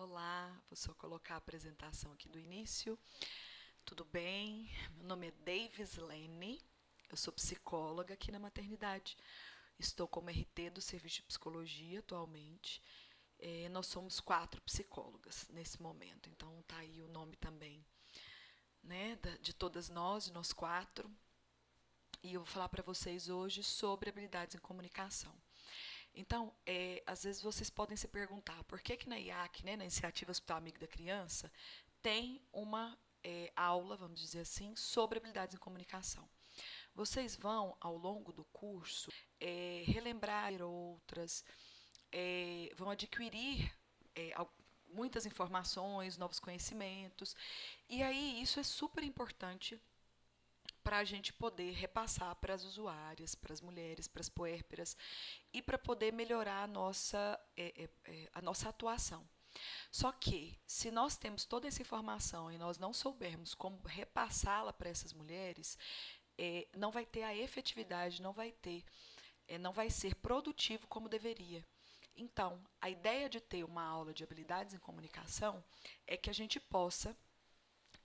Olá, vou só colocar a apresentação aqui do início. Tudo bem? Meu nome é Davis Lene, eu sou psicóloga aqui na maternidade. Estou como RT do Serviço de Psicologia atualmente. Nós somos 4 psicólogas nesse momento, então tá aí o nome também, né, de todas nós, de nós 4. E eu vou falar para vocês hoje sobre habilidades em comunicação. Então, às vezes vocês podem se perguntar por que na IAC, né, na Iniciativa Hospital Amigo da Criança, tem uma aula, vamos dizer assim, sobre habilidades em comunicação. Vocês vão, ao longo do curso, relembrar outras, vão adquirir muitas informações, novos conhecimentos, e aí isso é super importante para a gente poder repassar para as usuárias, para as mulheres, para as puérperas, e para poder melhorar a nossa atuação. Só que, se nós temos toda essa informação e nós não soubermos como repassá-la para essas mulheres, não vai ter a efetividade, não vai ser produtivo como deveria. Então, a ideia de ter uma aula de habilidades em comunicação é que a gente possa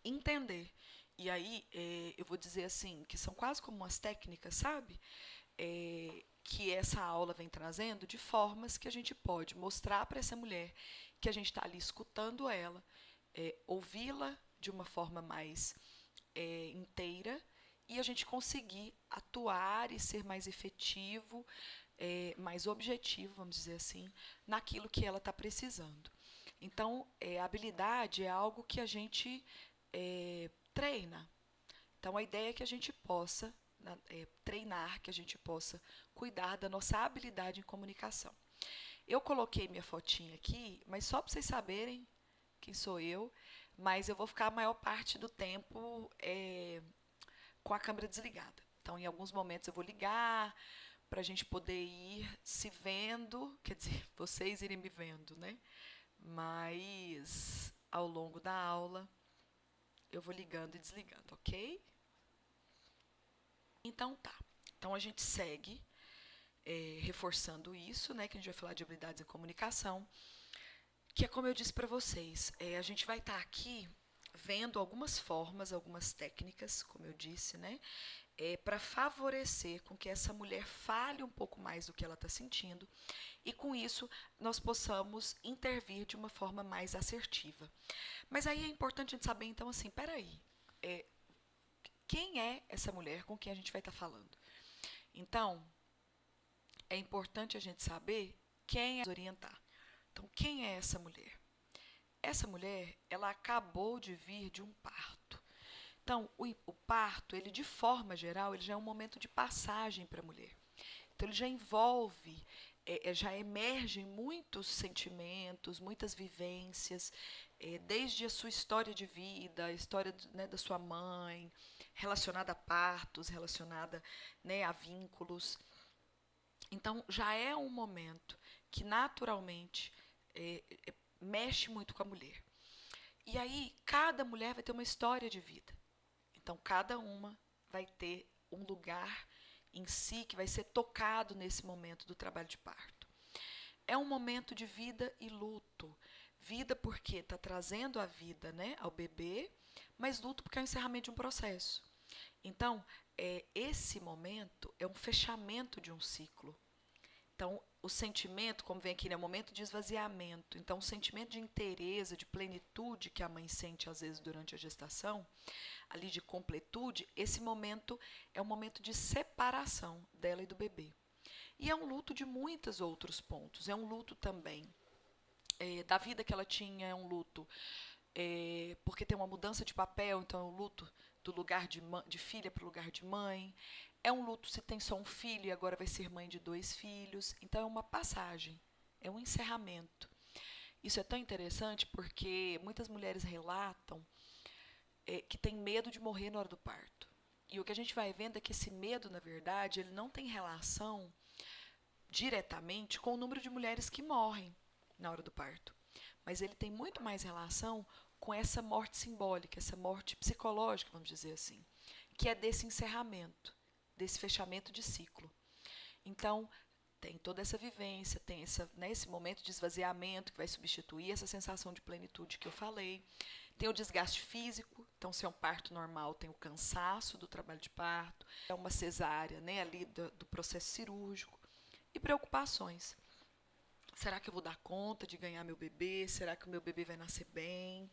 entender. E aí, eu vou dizer assim, que são quase como umas técnicas, sabe? Que essa aula vem trazendo de formas que a gente pode mostrar para essa mulher que a gente está ali escutando ela, ouvi-la de uma forma mais inteira e a gente conseguir atuar e ser mais efetivo, mais objetivo, vamos dizer assim, naquilo que ela está precisando. Então, a habilidade é algo que a gente treina. Então, a ideia é que a gente possa treinar, que a gente possa cuidar da nossa habilidade em comunicação. Eu coloquei minha fotinha aqui, mas só para vocês saberem quem sou eu, mas eu vou ficar a maior parte do tempo com a câmera desligada. Então, em alguns momentos eu vou ligar para a gente poder ir se vendo, quer dizer, vocês irem me vendo, né? Mas ao longo da aula eu vou ligando e desligando, ok? Então tá. Então a gente segue reforçando isso, né? Que a gente vai falar de habilidades em comunicação, que é como eu disse para vocês, a gente vai estar aqui vendo algumas formas, algumas técnicas, como eu disse, né? Para favorecer com que essa mulher fale um pouco mais do que ela está sentindo e com isso nós possamos intervir de uma forma mais assertiva. Mas aí é importante a gente saber, então, assim, peraí, quem é essa mulher com quem a gente vai estar falando? Então, é importante a gente saber quem é orientar. Então, quem é essa mulher? Essa mulher, ela acabou de vir de um parto. Então, o parto, ele de forma geral, ele já é um momento de passagem para a mulher. Então, ele já envolve, já emergem muitos sentimentos, muitas vivências, desde a sua história de vida, a história né, da sua mãe, relacionada a partos, relacionada né, a vínculos. Então, já é um momento que naturalmente mexe muito com a mulher. E aí, cada mulher vai ter uma história de vida. Então, cada uma vai ter um lugar em si que vai ser tocado nesse momento do trabalho de parto. É um momento de vida e luto. Vida porque está trazendo a vida né, ao bebê, mas luto porque é o encerramento de um processo. Então, esse momento é um fechamento de um ciclo. Então, o sentimento, como vem aqui, é um momento de esvaziamento. Então, o sentimento de inteireza, de plenitude que a mãe sente, às vezes, durante a gestação, ali de completude, esse momento é um momento de separação dela e do bebê. E é um luto de muitos outros pontos. É um luto também da vida que ela tinha, é um luto porque tem uma mudança de papel, então é um luto do lugar de filha para o lugar de mãe. É um luto se tem só um filho e agora vai ser mãe de 2 filhos. Então é uma passagem, é um encerramento. Isso é tão interessante porque muitas mulheres relatam que tem medo de morrer na hora do parto. E o que a gente vai vendo é que esse medo, na verdade, ele não tem relação diretamente com o número de mulheres que morrem na hora do parto. Mas ele tem muito mais relação com essa morte simbólica, essa morte psicológica, vamos dizer assim, que é desse encerramento, desse fechamento de ciclo. Então, tem toda essa vivência, tem esse momento de esvaziamento que vai substituir essa sensação de plenitude que eu falei. Tem o desgaste físico, então se é um parto normal, tem o cansaço do trabalho de parto, é uma cesárea, né, ali do processo cirúrgico, e preocupações. Será que eu vou dar conta de ganhar meu bebê? Será que o meu bebê vai nascer bem?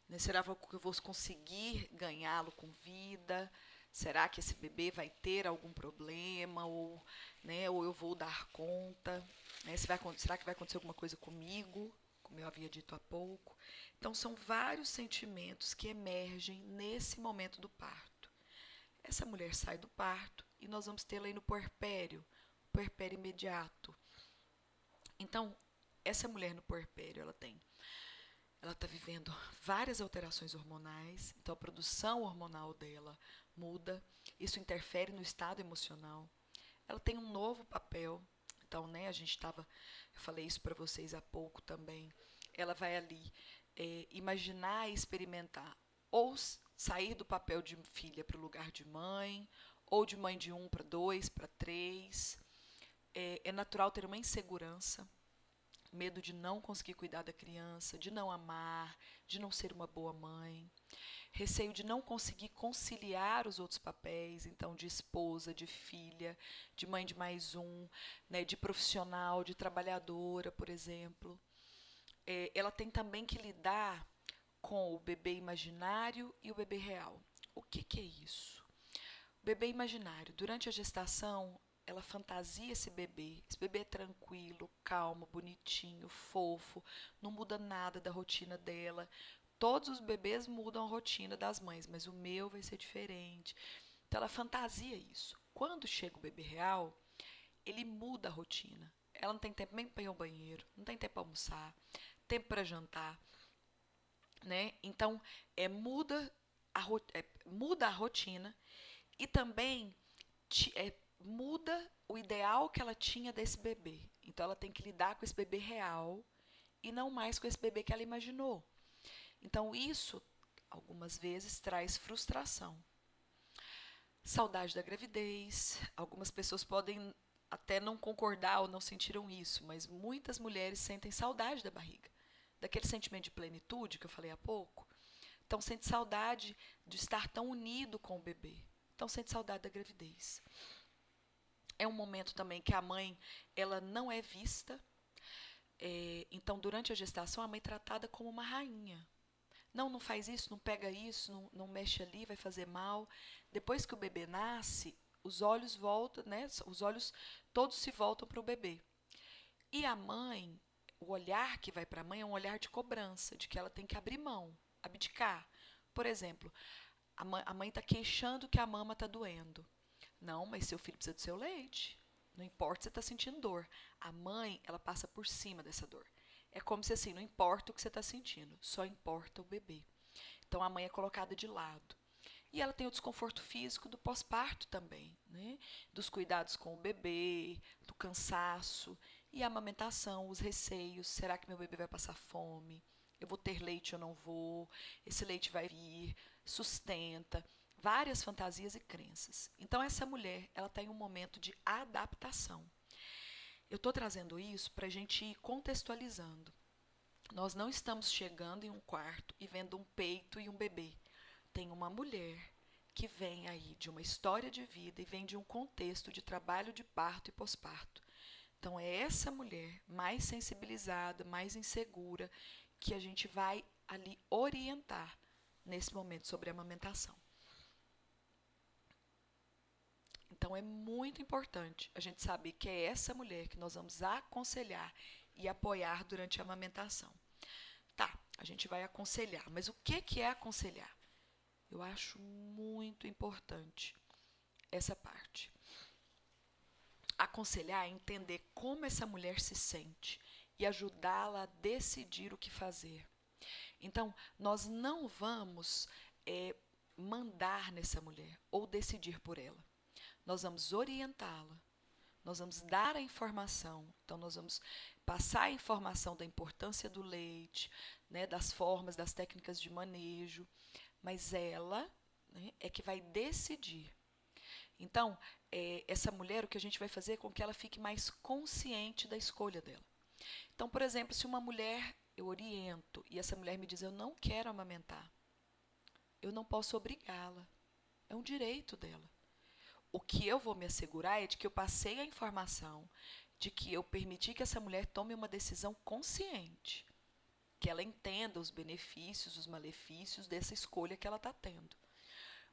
Né? Será que eu vou conseguir ganhá-lo com vida? Será que esse bebê vai ter algum problema? Ou eu vou dar conta? Né? Será que vai acontecer alguma coisa comigo? Como eu havia dito há pouco. Então, são vários sentimentos que emergem nesse momento do parto. Essa mulher sai do parto e nós vamos tê-la aí no puerpério imediato. Então, essa mulher no puerpério, ela está vivendo várias alterações hormonais, então a produção hormonal dela muda, isso interfere no estado emocional. Ela tem um novo papel, então, né, eu falei isso para vocês há pouco também. Ela vai ali imaginar e experimentar ou sair do papel de filha para o lugar de mãe, ou de mãe de 1 para 2, para 3. É natural ter uma insegurança, medo de não conseguir cuidar da criança, de não amar, de não ser uma boa mãe, receio de não conseguir conciliar os outros papéis, então de esposa, de filha, de mãe de mais um, né, de profissional, de trabalhadora, por exemplo. Ela tem também que lidar com o bebê imaginário e o bebê real. O que é isso? O bebê imaginário, durante a gestação, ela fantasia esse bebê. Esse bebê é tranquilo, calmo, bonitinho, fofo, não muda nada da rotina dela. Todos os bebês mudam a rotina das mães, mas o meu vai ser diferente. Então ela fantasia isso. Quando chega o bebê real, ele muda a rotina. Ela não tem tempo nem para ir ao banheiro, não tem tempo para almoçar, tempo para jantar, né? Então muda a rotina e também muda o ideal que ela tinha desse bebê. Então ela tem que lidar com esse bebê real e não mais com esse bebê que ela imaginou. Então isso, algumas vezes, traz frustração. Saudade da gravidez. Algumas pessoas podem até não concordar ou não sentiram isso, mas muitas mulheres sentem saudade da barriga, daquele sentimento de plenitude que eu falei há pouco. Então sente saudade de estar tão unido com o bebê. Então sente saudade da gravidez. É um momento também que a mãe ela não é vista. Então, durante a gestação, a mãe é tratada como uma rainha. Não faz isso, não pega isso, não mexe ali, vai fazer mal. Depois que o bebê nasce, os olhos voltam, né? Os olhos todos se voltam para o bebê. E a mãe, o olhar que vai para a mãe é um olhar de cobrança, de que ela tem que abrir mão, abdicar. Por exemplo, a mãe está queixando que a mama está doendo. Não, mas seu filho precisa do seu leite. Não importa se você está sentindo dor. A mãe, ela passa por cima dessa dor. É como se assim, não importa o que você está sentindo, só importa o bebê. Então a mãe é colocada de lado. E ela tem o desconforto físico do pós-parto também, né? Dos cuidados com o bebê, do cansaço e a amamentação, os receios. Será que meu bebê vai passar fome? Eu vou ter leite ou não vou? Esse leite vai vir? Sustenta. Várias fantasias e crenças. Então essa mulher, ela está em um momento de adaptação. Eu estou trazendo isso para a gente ir contextualizando. Nós não estamos chegando em um quarto e vendo um peito e um bebê. Tem uma mulher que vem aí de uma história de vida e vem de um contexto de trabalho de parto e pós-parto. Então é essa mulher mais sensibilizada, mais insegura, que a gente vai ali orientar nesse momento sobre a amamentação. Então é muito importante a gente saber que é essa mulher que nós vamos aconselhar e apoiar durante a amamentação. Tá, a gente vai aconselhar, mas o que é aconselhar? Eu acho muito importante essa parte. Aconselhar é entender como essa mulher se sente e ajudá-la a decidir o que fazer. Então, nós não vamos mandar nessa mulher ou decidir por ela. Nós vamos orientá-la, nós vamos dar a informação, então nós vamos passar a informação da importância do leite, né, das formas, das técnicas de manejo, mas ela, né, é que vai decidir. Então, essa mulher, o que a gente vai fazer é com que ela fique mais consciente da escolha dela. Então, por exemplo, se uma mulher, eu oriento, e essa mulher me diz, eu não quero amamentar, eu não posso obrigá-la, é um direito dela. O que eu vou me assegurar é de que eu passei a informação, de que eu permiti que essa mulher tome uma decisão consciente, que ela entenda os benefícios, os malefícios dessa escolha que ela está tendo.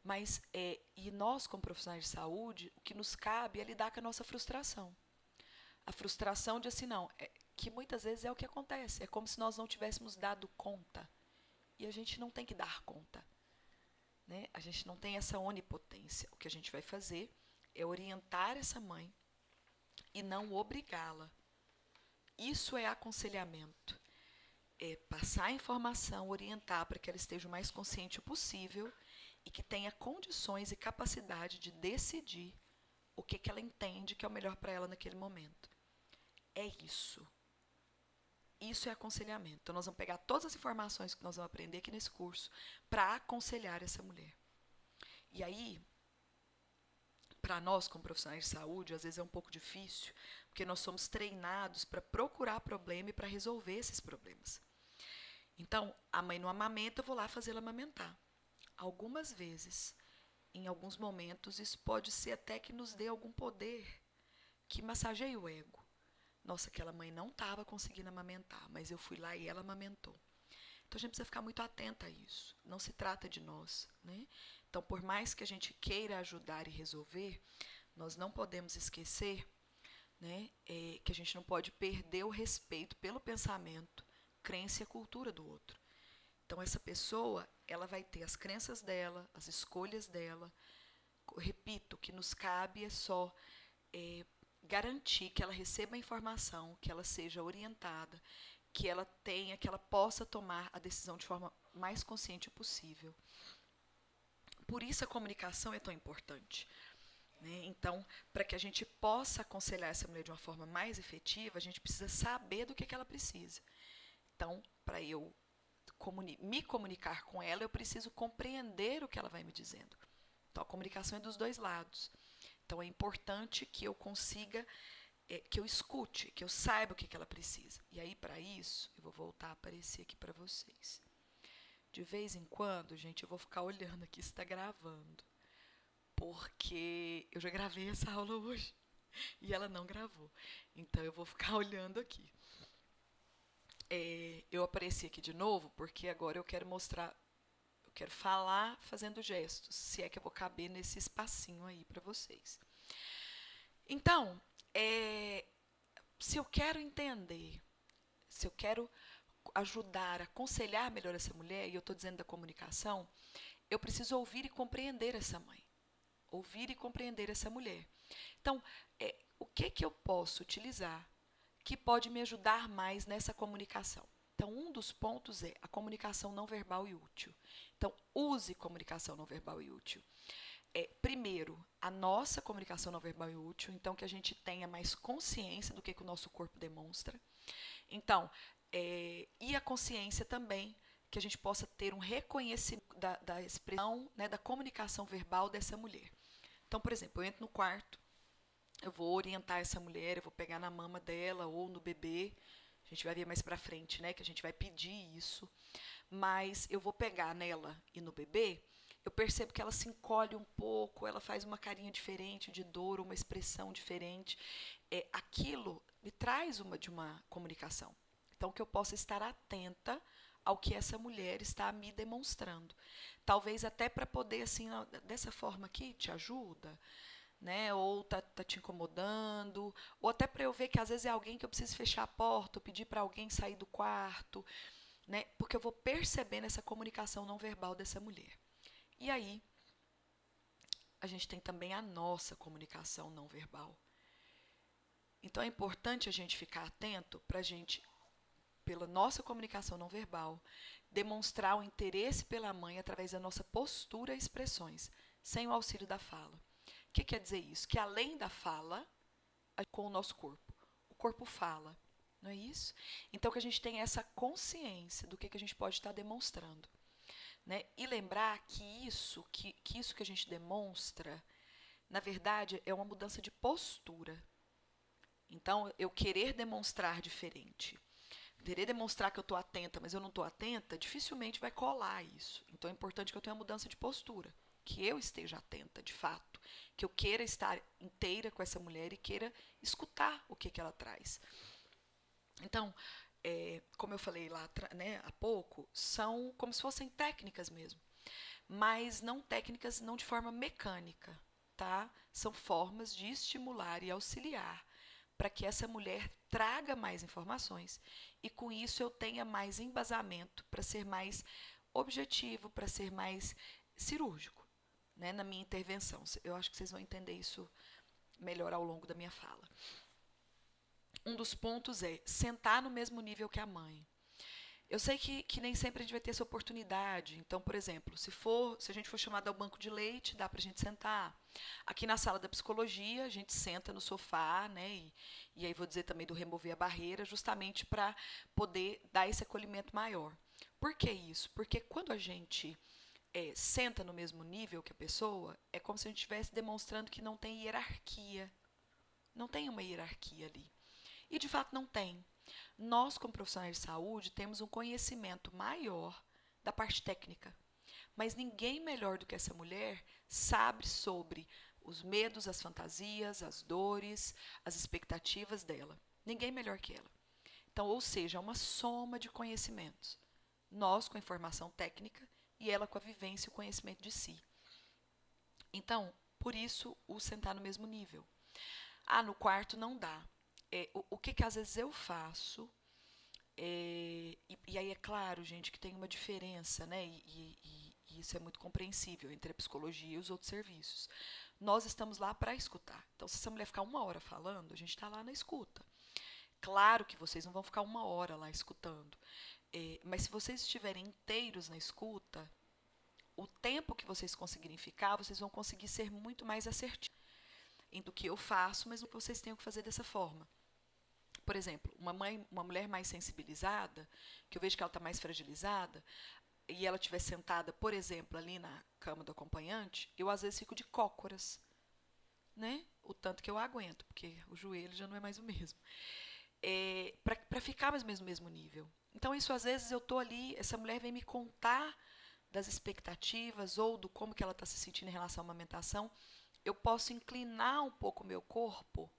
Mas, e nós, como profissionais de saúde, o que nos cabe é lidar com a nossa frustração. A frustração de assim, não, que muitas vezes é o que acontece. É como se nós não tivéssemos dado conta. E a gente não tem que dar conta. Né? A gente não tem essa onipotência. O que a gente vai fazer é orientar essa mãe e não obrigá-la. Isso é aconselhamento. É passar a informação, orientar para que ela esteja o mais consciente possível e que tenha condições e capacidade de decidir o que ela entende que é o melhor para ela naquele momento. É isso. Isso é aconselhamento. Então, nós vamos pegar todas as informações que nós vamos aprender aqui nesse curso para aconselhar essa mulher. E aí, para nós, como profissionais de saúde, às vezes é um pouco difícil, porque nós somos treinados para procurar problema e para resolver esses problemas. Então, a mãe não amamenta, eu vou lá fazê-la amamentar. Algumas vezes, em alguns momentos, isso pode ser até que nos dê algum poder que massageie o ego. Nossa, aquela mãe não estava conseguindo amamentar, mas eu fui lá e ela amamentou. Então, a gente precisa ficar muito atenta a isso. Não se trata de nós, né? Então, por mais que a gente queira ajudar e resolver, nós não podemos esquecer, né, que a gente não pode perder o respeito pelo pensamento, crença e a cultura do outro. Então, essa pessoa, ela vai ter as crenças dela, as escolhas dela. Repito, o que nos cabe é só garantir que ela receba a informação, que ela seja orientada, que ela tenha, que ela possa tomar a decisão de forma mais consciente possível. Por isso a comunicação é tão importante. Né? Então, para que a gente possa aconselhar essa mulher de uma forma mais efetiva, a gente precisa saber do que ela precisa. Então, para eu me comunicar com ela, eu preciso compreender o que ela vai me dizendo. Então, a comunicação é dos dois lados. Então, é importante que eu consiga, que eu escute, que eu saiba o que ela precisa. E aí, para isso, eu vou voltar a aparecer aqui para vocês. De vez em quando, gente, eu vou ficar olhando aqui se está gravando. Porque eu já gravei essa aula hoje e ela não gravou. Então, eu vou ficar olhando aqui. Eu apareci aqui de novo porque agora eu quero mostrar, eu quero falar fazendo gestos, se é que eu vou caber nesse espacinho aí para vocês. Então, se eu quero entender, se eu quero ajudar, aconselhar melhor essa mulher, e eu estou dizendo da comunicação, eu preciso ouvir e compreender essa mãe, ouvir e compreender essa mulher. Então, o que eu posso utilizar que pode me ajudar mais nessa comunicação? Então, um dos pontos é a comunicação não verbal e útil. Então, use comunicação não verbal e útil. Primeiro, a nossa comunicação não verbal e útil, então que a gente tenha mais consciência do que o nosso corpo demonstra. Então, e a consciência também, que a gente possa ter um reconhecimento da expressão, né, da comunicação verbal dessa mulher. Então, por exemplo, eu entro no quarto, eu vou orientar essa mulher, eu vou pegar na mama dela ou no bebê, a gente vai ver mais pra frente, né, que a gente vai pedir isso, mas eu vou pegar nela e no bebê, eu percebo que ela se encolhe um pouco, ela faz uma carinha diferente de dor, uma expressão diferente. Aquilo me traz de uma comunicação. Então, que eu possa estar atenta ao que essa mulher está me demonstrando. Talvez até para poder, assim, dessa forma aqui, te ajuda, né? Ou tá te incomodando, ou até para eu ver que às vezes é alguém que eu preciso fechar a porta, ou pedir para alguém sair do quarto, né? Porque eu vou percebendo essa comunicação não verbal dessa mulher. E aí, a gente tem também a nossa comunicação não verbal. Então, é importante a gente ficar atento para a gente, pela nossa comunicação não verbal, demonstrar o interesse pela mãe através da nossa postura e expressões, sem o auxílio da fala. O que quer dizer isso? Que além da fala, com o nosso corpo. O corpo fala, não é isso? Então, que a gente tenha essa consciência do que a gente pode estar demonstrando. Né? E lembrar que isso que a gente demonstra Na verdade, é uma mudança de postura. Então, eu querer demonstrar diferente, querer demonstrar que eu estou atenta, mas eu não estou atenta, dificilmente vai colar isso. Então, é importante que eu tenha uma mudança de postura, que eu esteja atenta, de fato, que eu queira estar inteira com essa mulher e queira escutar o que ela traz. Então, como eu falei lá, né, há pouco, são como se fossem técnicas mesmo, mas não técnicas não de forma mecânica, tá? São formas de estimular e auxiliar para que essa mulher traga mais informações e com isso eu tenha mais embasamento para ser mais objetivo, para ser mais cirúrgico, né, na minha intervenção. Eu acho que vocês vão entender isso melhor ao longo da minha fala. Um dos pontos é sentar no mesmo nível que a mãe. Eu sei que nem sempre a gente vai ter essa oportunidade. Então, por exemplo, se a gente for chamado ao banco de leite, dá para a gente sentar. Aqui na sala da psicologia, a gente senta no sofá, né? E aí vou dizer também do remover a barreira, justamente para poder dar esse acolhimento maior. Por que isso? Porque quando a gente senta no mesmo nível que a pessoa, é como se a gente estivesse demonstrando que não tem hierarquia. Não tem uma hierarquia ali. E de fato não tem. Nós, como profissionais de saúde, temos um conhecimento maior da parte técnica. Mas ninguém melhor do que essa mulher sabe sobre os medos, as fantasias, as dores, as expectativas dela. Ninguém melhor que ela. Então, ou seja, é uma soma de conhecimentos. Nós com a informação técnica e ela com a vivência e o conhecimento de si. Então, por isso, o sentar no mesmo nível. Ah, no quarto não dá. O que às vezes eu faço, e aí é claro, gente, que tem uma diferença, né? E isso é muito compreensível entre a psicologia e os outros serviços. Nós estamos lá para escutar. Então, se essa mulher ficar 1 hora falando, a gente está lá na escuta. Claro que vocês não vão ficar 1 hora lá escutando. Mas se vocês estiverem inteiros na escuta, o tempo que vocês conseguirem ficar, vocês vão conseguir ser muito mais assertivos do que eu faço, mas vocês tenham que fazer dessa forma. Por exemplo, uma mulher mais sensibilizada, que eu vejo que ela está mais fragilizada, e ela estiver sentada, por exemplo, ali na cama do acompanhante, eu às vezes fico de cócoras, né? O tanto que eu aguento, porque o joelho já não é mais o mesmo. Para ficar mais ou menos no mesmo nível. Então, isso às vezes eu estou ali, essa mulher vem me contar das expectativas ou do como que ela está se sentindo em relação à amamentação. Eu posso inclinar um pouco o meu corpo,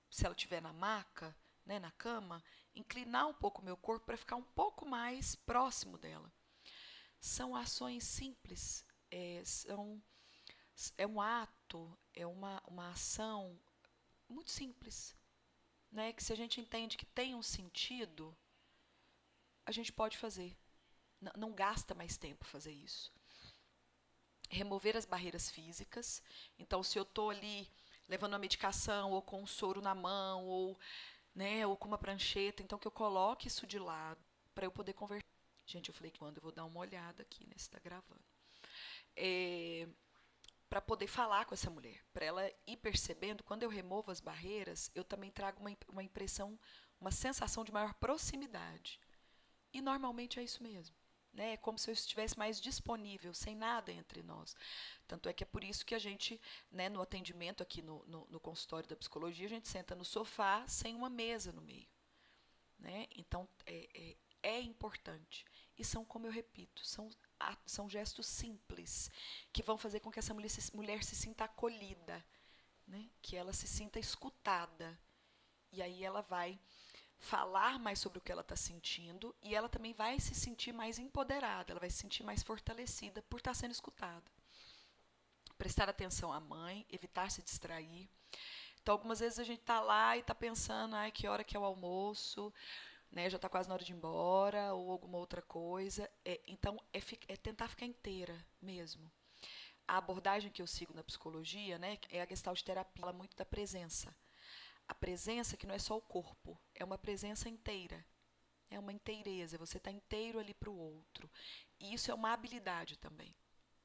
se ela estiver na maca, né, na cama, inclinar um pouco o meu corpo para ficar um pouco mais próximo dela. São ações simples, é um ato, é uma ação muito simples, né, que se a gente entende que tem um sentido, a gente pode fazer. Não gasta mais tempo fazer isso. Remover as barreiras físicas. Então, se eu estou ali levando uma medicação, ou com um soro na mão, ou com uma prancheta, então que eu coloque isso de lado para eu poder conversar. Gente, eu falei que quando eu vou dar uma olhada aqui, né, se está gravando. Para poder falar com essa mulher, para ela ir percebendo, quando eu removo as barreiras, eu também trago uma impressão, uma sensação de maior proximidade. E normalmente é isso mesmo. Né? É como se eu estivesse mais disponível, sem nada entre nós. Tanto é que é por isso que a gente, né, no atendimento aqui no consultório da psicologia, a gente senta no sofá sem uma mesa no meio. Né? Então, é importante. E são, como eu repito, são gestos simples que vão fazer com que essa mulher se sinta acolhida, né? Que ela se sinta escutada. E aí ela vai falar mais sobre o que ela está sentindo e ela também vai se sentir mais empoderada, ela vai se sentir mais fortalecida por estar sendo escutada. Prestar atenção à mãe, evitar se distrair. Então, algumas vezes a gente está lá e está pensando, ai, que hora que é o almoço, né, já está quase na hora de ir embora, ou alguma outra coisa. Então, é tentar ficar inteira mesmo. A abordagem que eu sigo na psicologia, né, é a Gestalt terapia, fala muito da presença. A presença que não é só o corpo, é uma presença inteira. É uma inteireza, você está inteiro ali para o outro. E isso é uma habilidade também.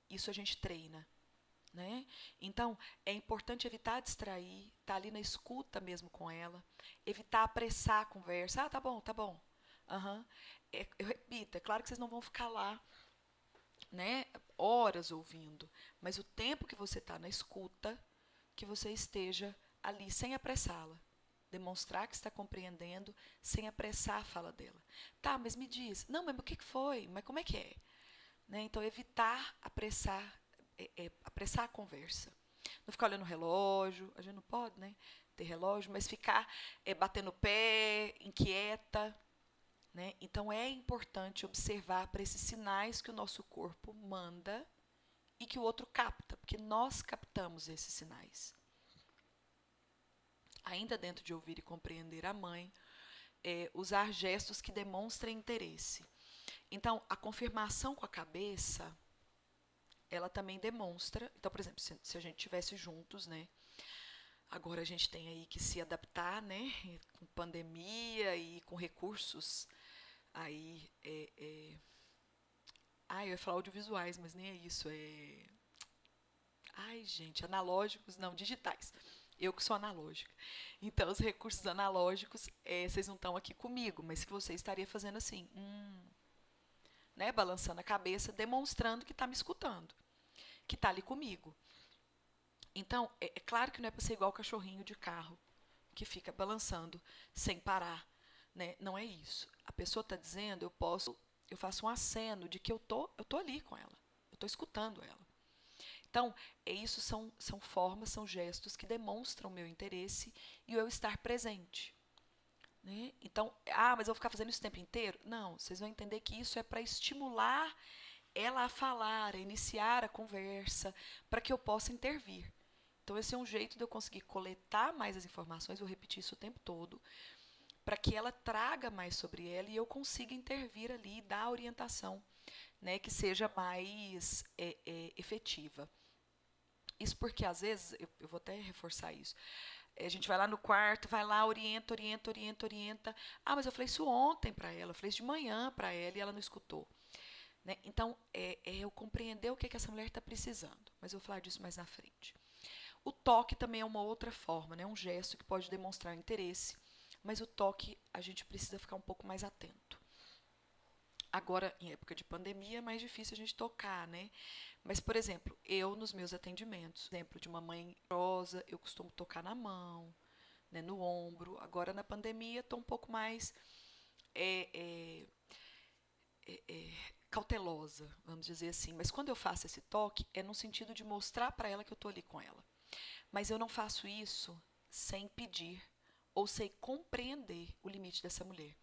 Isso a gente treina. Né? Então, é importante evitar distrair, estar ali na escuta mesmo com ela, evitar apressar a conversa. Ah, tá bom, tá bom. Uhum. Eu repito, é claro que vocês não vão ficar lá, né, horas ouvindo, mas o tempo que você está na escuta, que você esteja ali sem apressá-la. Demonstrar que está compreendendo sem apressar a fala dela. Tá, mas me diz. Não, mas o que foi? Mas como é que é? Né? Então, evitar apressar a conversa. Não ficar olhando o relógio, a gente não pode, né, ter relógio, mas ficar batendo o pé, inquieta. Né? Então, é importante observar para esses sinais que o nosso corpo manda e que o outro capta, porque nós captamos esses sinais. Ainda dentro de ouvir e compreender a mãe, usar gestos que demonstrem interesse. Então, a confirmação com a cabeça, ela também demonstra. Então, por exemplo, se a gente estivesse juntos, né? Agora a gente tem aí que se adaptar, né? Com pandemia e com recursos aí. Eu ia falar audiovisuais, mas nem é isso. Ai, gente, analógicos, não, digitais. Eu que sou analógica. Então, os recursos analógicos, vocês não estão aqui comigo, mas que você estaria fazendo assim, né, balançando a cabeça, demonstrando que está me escutando, que está ali comigo. Então, é claro que não é para ser igual o cachorrinho de carro, que fica balançando sem parar. Né? Não é isso. A pessoa está dizendo, eu faço um aceno de que eu tô ali com ela, eu estou escutando ela. Então, isso são formas, são gestos que demonstram o meu interesse e o eu estar presente. Né? Então, mas eu vou ficar fazendo isso o tempo inteiro? Não, vocês vão entender que isso é para estimular ela a falar, a iniciar a conversa, para que eu possa intervir. Então, esse é um jeito de eu conseguir coletar mais as informações, vou repetir isso o tempo todo, para que ela traga mais sobre ela e eu consiga intervir ali e dar a orientação, né, que seja mais efetiva. Isso porque, às vezes, eu vou até reforçar isso, a gente vai lá no quarto, vai lá, orienta. Mas eu falei isso ontem para ela, eu falei isso de manhã para ela e ela não escutou. Né? Então, eu compreender o que essa mulher está precisando, mas eu vou falar disso mais na frente. O toque também é uma outra forma, né? Um gesto que pode demonstrar interesse, mas o toque a gente precisa ficar um pouco mais atento. Agora, em época de pandemia, é mais difícil a gente tocar, né? Mas, por exemplo, eu nos meus atendimentos, exemplo de uma mãe idosa, eu costumo tocar na mão, né, no ombro. Agora, na pandemia, estou um pouco mais cautelosa, vamos dizer assim. Mas quando eu faço esse toque, é no sentido de mostrar para ela que eu estou ali com ela. Mas eu não faço isso sem pedir ou sem compreender o limite dessa mulher.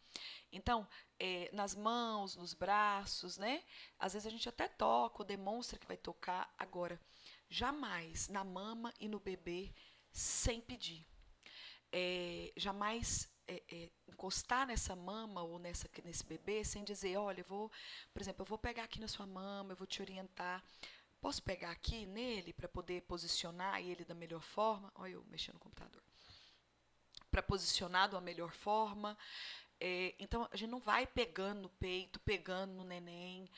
Então, nas mãos, nos braços, né? Às vezes a gente até toca ou demonstra que vai tocar. Agora, jamais na mama e no bebê sem pedir. Jamais encostar nessa mama ou nesse bebê sem dizer, olha, por exemplo, eu vou pegar aqui na sua mama, eu vou te orientar. Posso pegar aqui nele para poder posicionar ele da melhor forma? Olha eu mexendo no computador. Para posicionar de uma melhor forma. Então, a gente não vai pegando no peito, pegando no neném,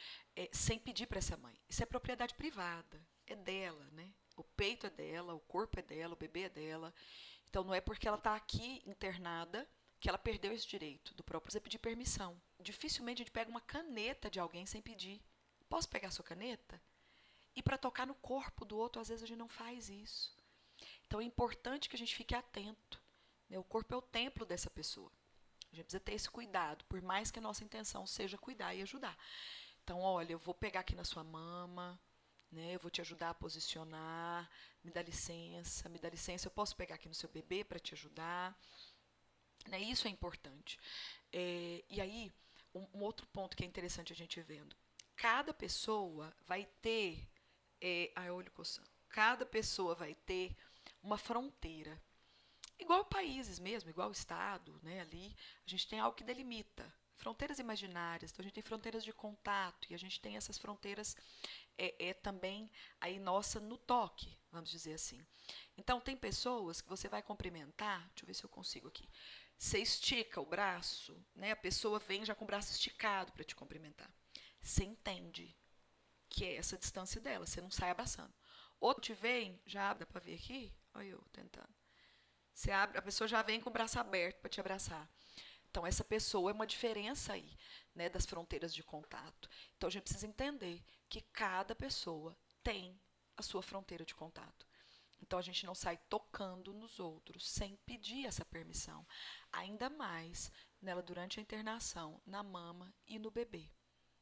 sem pedir para essa mãe. Isso é propriedade privada, é dela, né? O peito é dela, o corpo é dela, o bebê é dela. Então, não é porque ela está aqui internada que ela perdeu esse direito do próprio. Você pedir permissão. Dificilmente a gente pega uma caneta de alguém sem pedir. Posso pegar sua caneta? E para tocar no corpo do outro, às vezes a gente não faz isso. Então, é importante que a gente fique atento. Né? O corpo é o templo dessa pessoa. A gente precisa ter esse cuidado, por mais que a nossa intenção seja cuidar e ajudar. Então, olha, eu vou pegar aqui na sua mama, né? Eu vou te ajudar a posicionar, me dá licença, eu posso pegar aqui no seu bebê para te ajudar. Né? Isso é importante. E aí, um outro ponto que é interessante a gente vendo. Cada pessoa vai ter, olho coçando, cada pessoa vai ter uma fronteira. Igual países mesmo, igual o Estado, né, ali, a gente tem algo que delimita. Fronteiras imaginárias, então a gente tem fronteiras de contato, e a gente tem essas fronteiras também aí nossa no toque, vamos dizer assim. Então, tem pessoas que você vai cumprimentar, deixa eu ver se eu consigo aqui. Você estica o braço, né, a pessoa vem já com o braço esticado para te cumprimentar. Você entende que é essa distância dela, você não sai abraçando. Outro te vem, já dá para ver aqui? Olha eu tentando. Você abre, a pessoa já vem com o braço aberto para te abraçar. Então, essa pessoa é uma diferença aí, né, das fronteiras de contato. Então, a gente precisa entender que cada pessoa tem a sua fronteira de contato. Então, a gente não sai tocando nos outros sem pedir essa permissão. Ainda mais nela durante a internação, na mama e no bebê.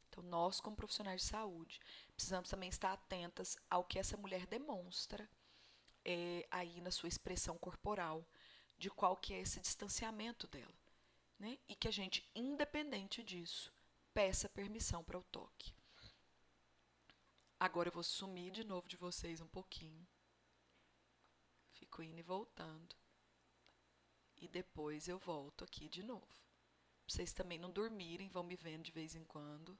Então, nós, como profissionais de saúde, precisamos também estar atentas ao que essa mulher demonstra aí na sua expressão corporal, de qual que é esse distanciamento dela. Né? E que a gente, independente disso, peça permissão para o toque. Agora eu vou sumir de novo de vocês um pouquinho. Fico indo e voltando. E depois eu volto aqui de novo. Pra vocês também não dormirem, vão me vendo de vez em quando.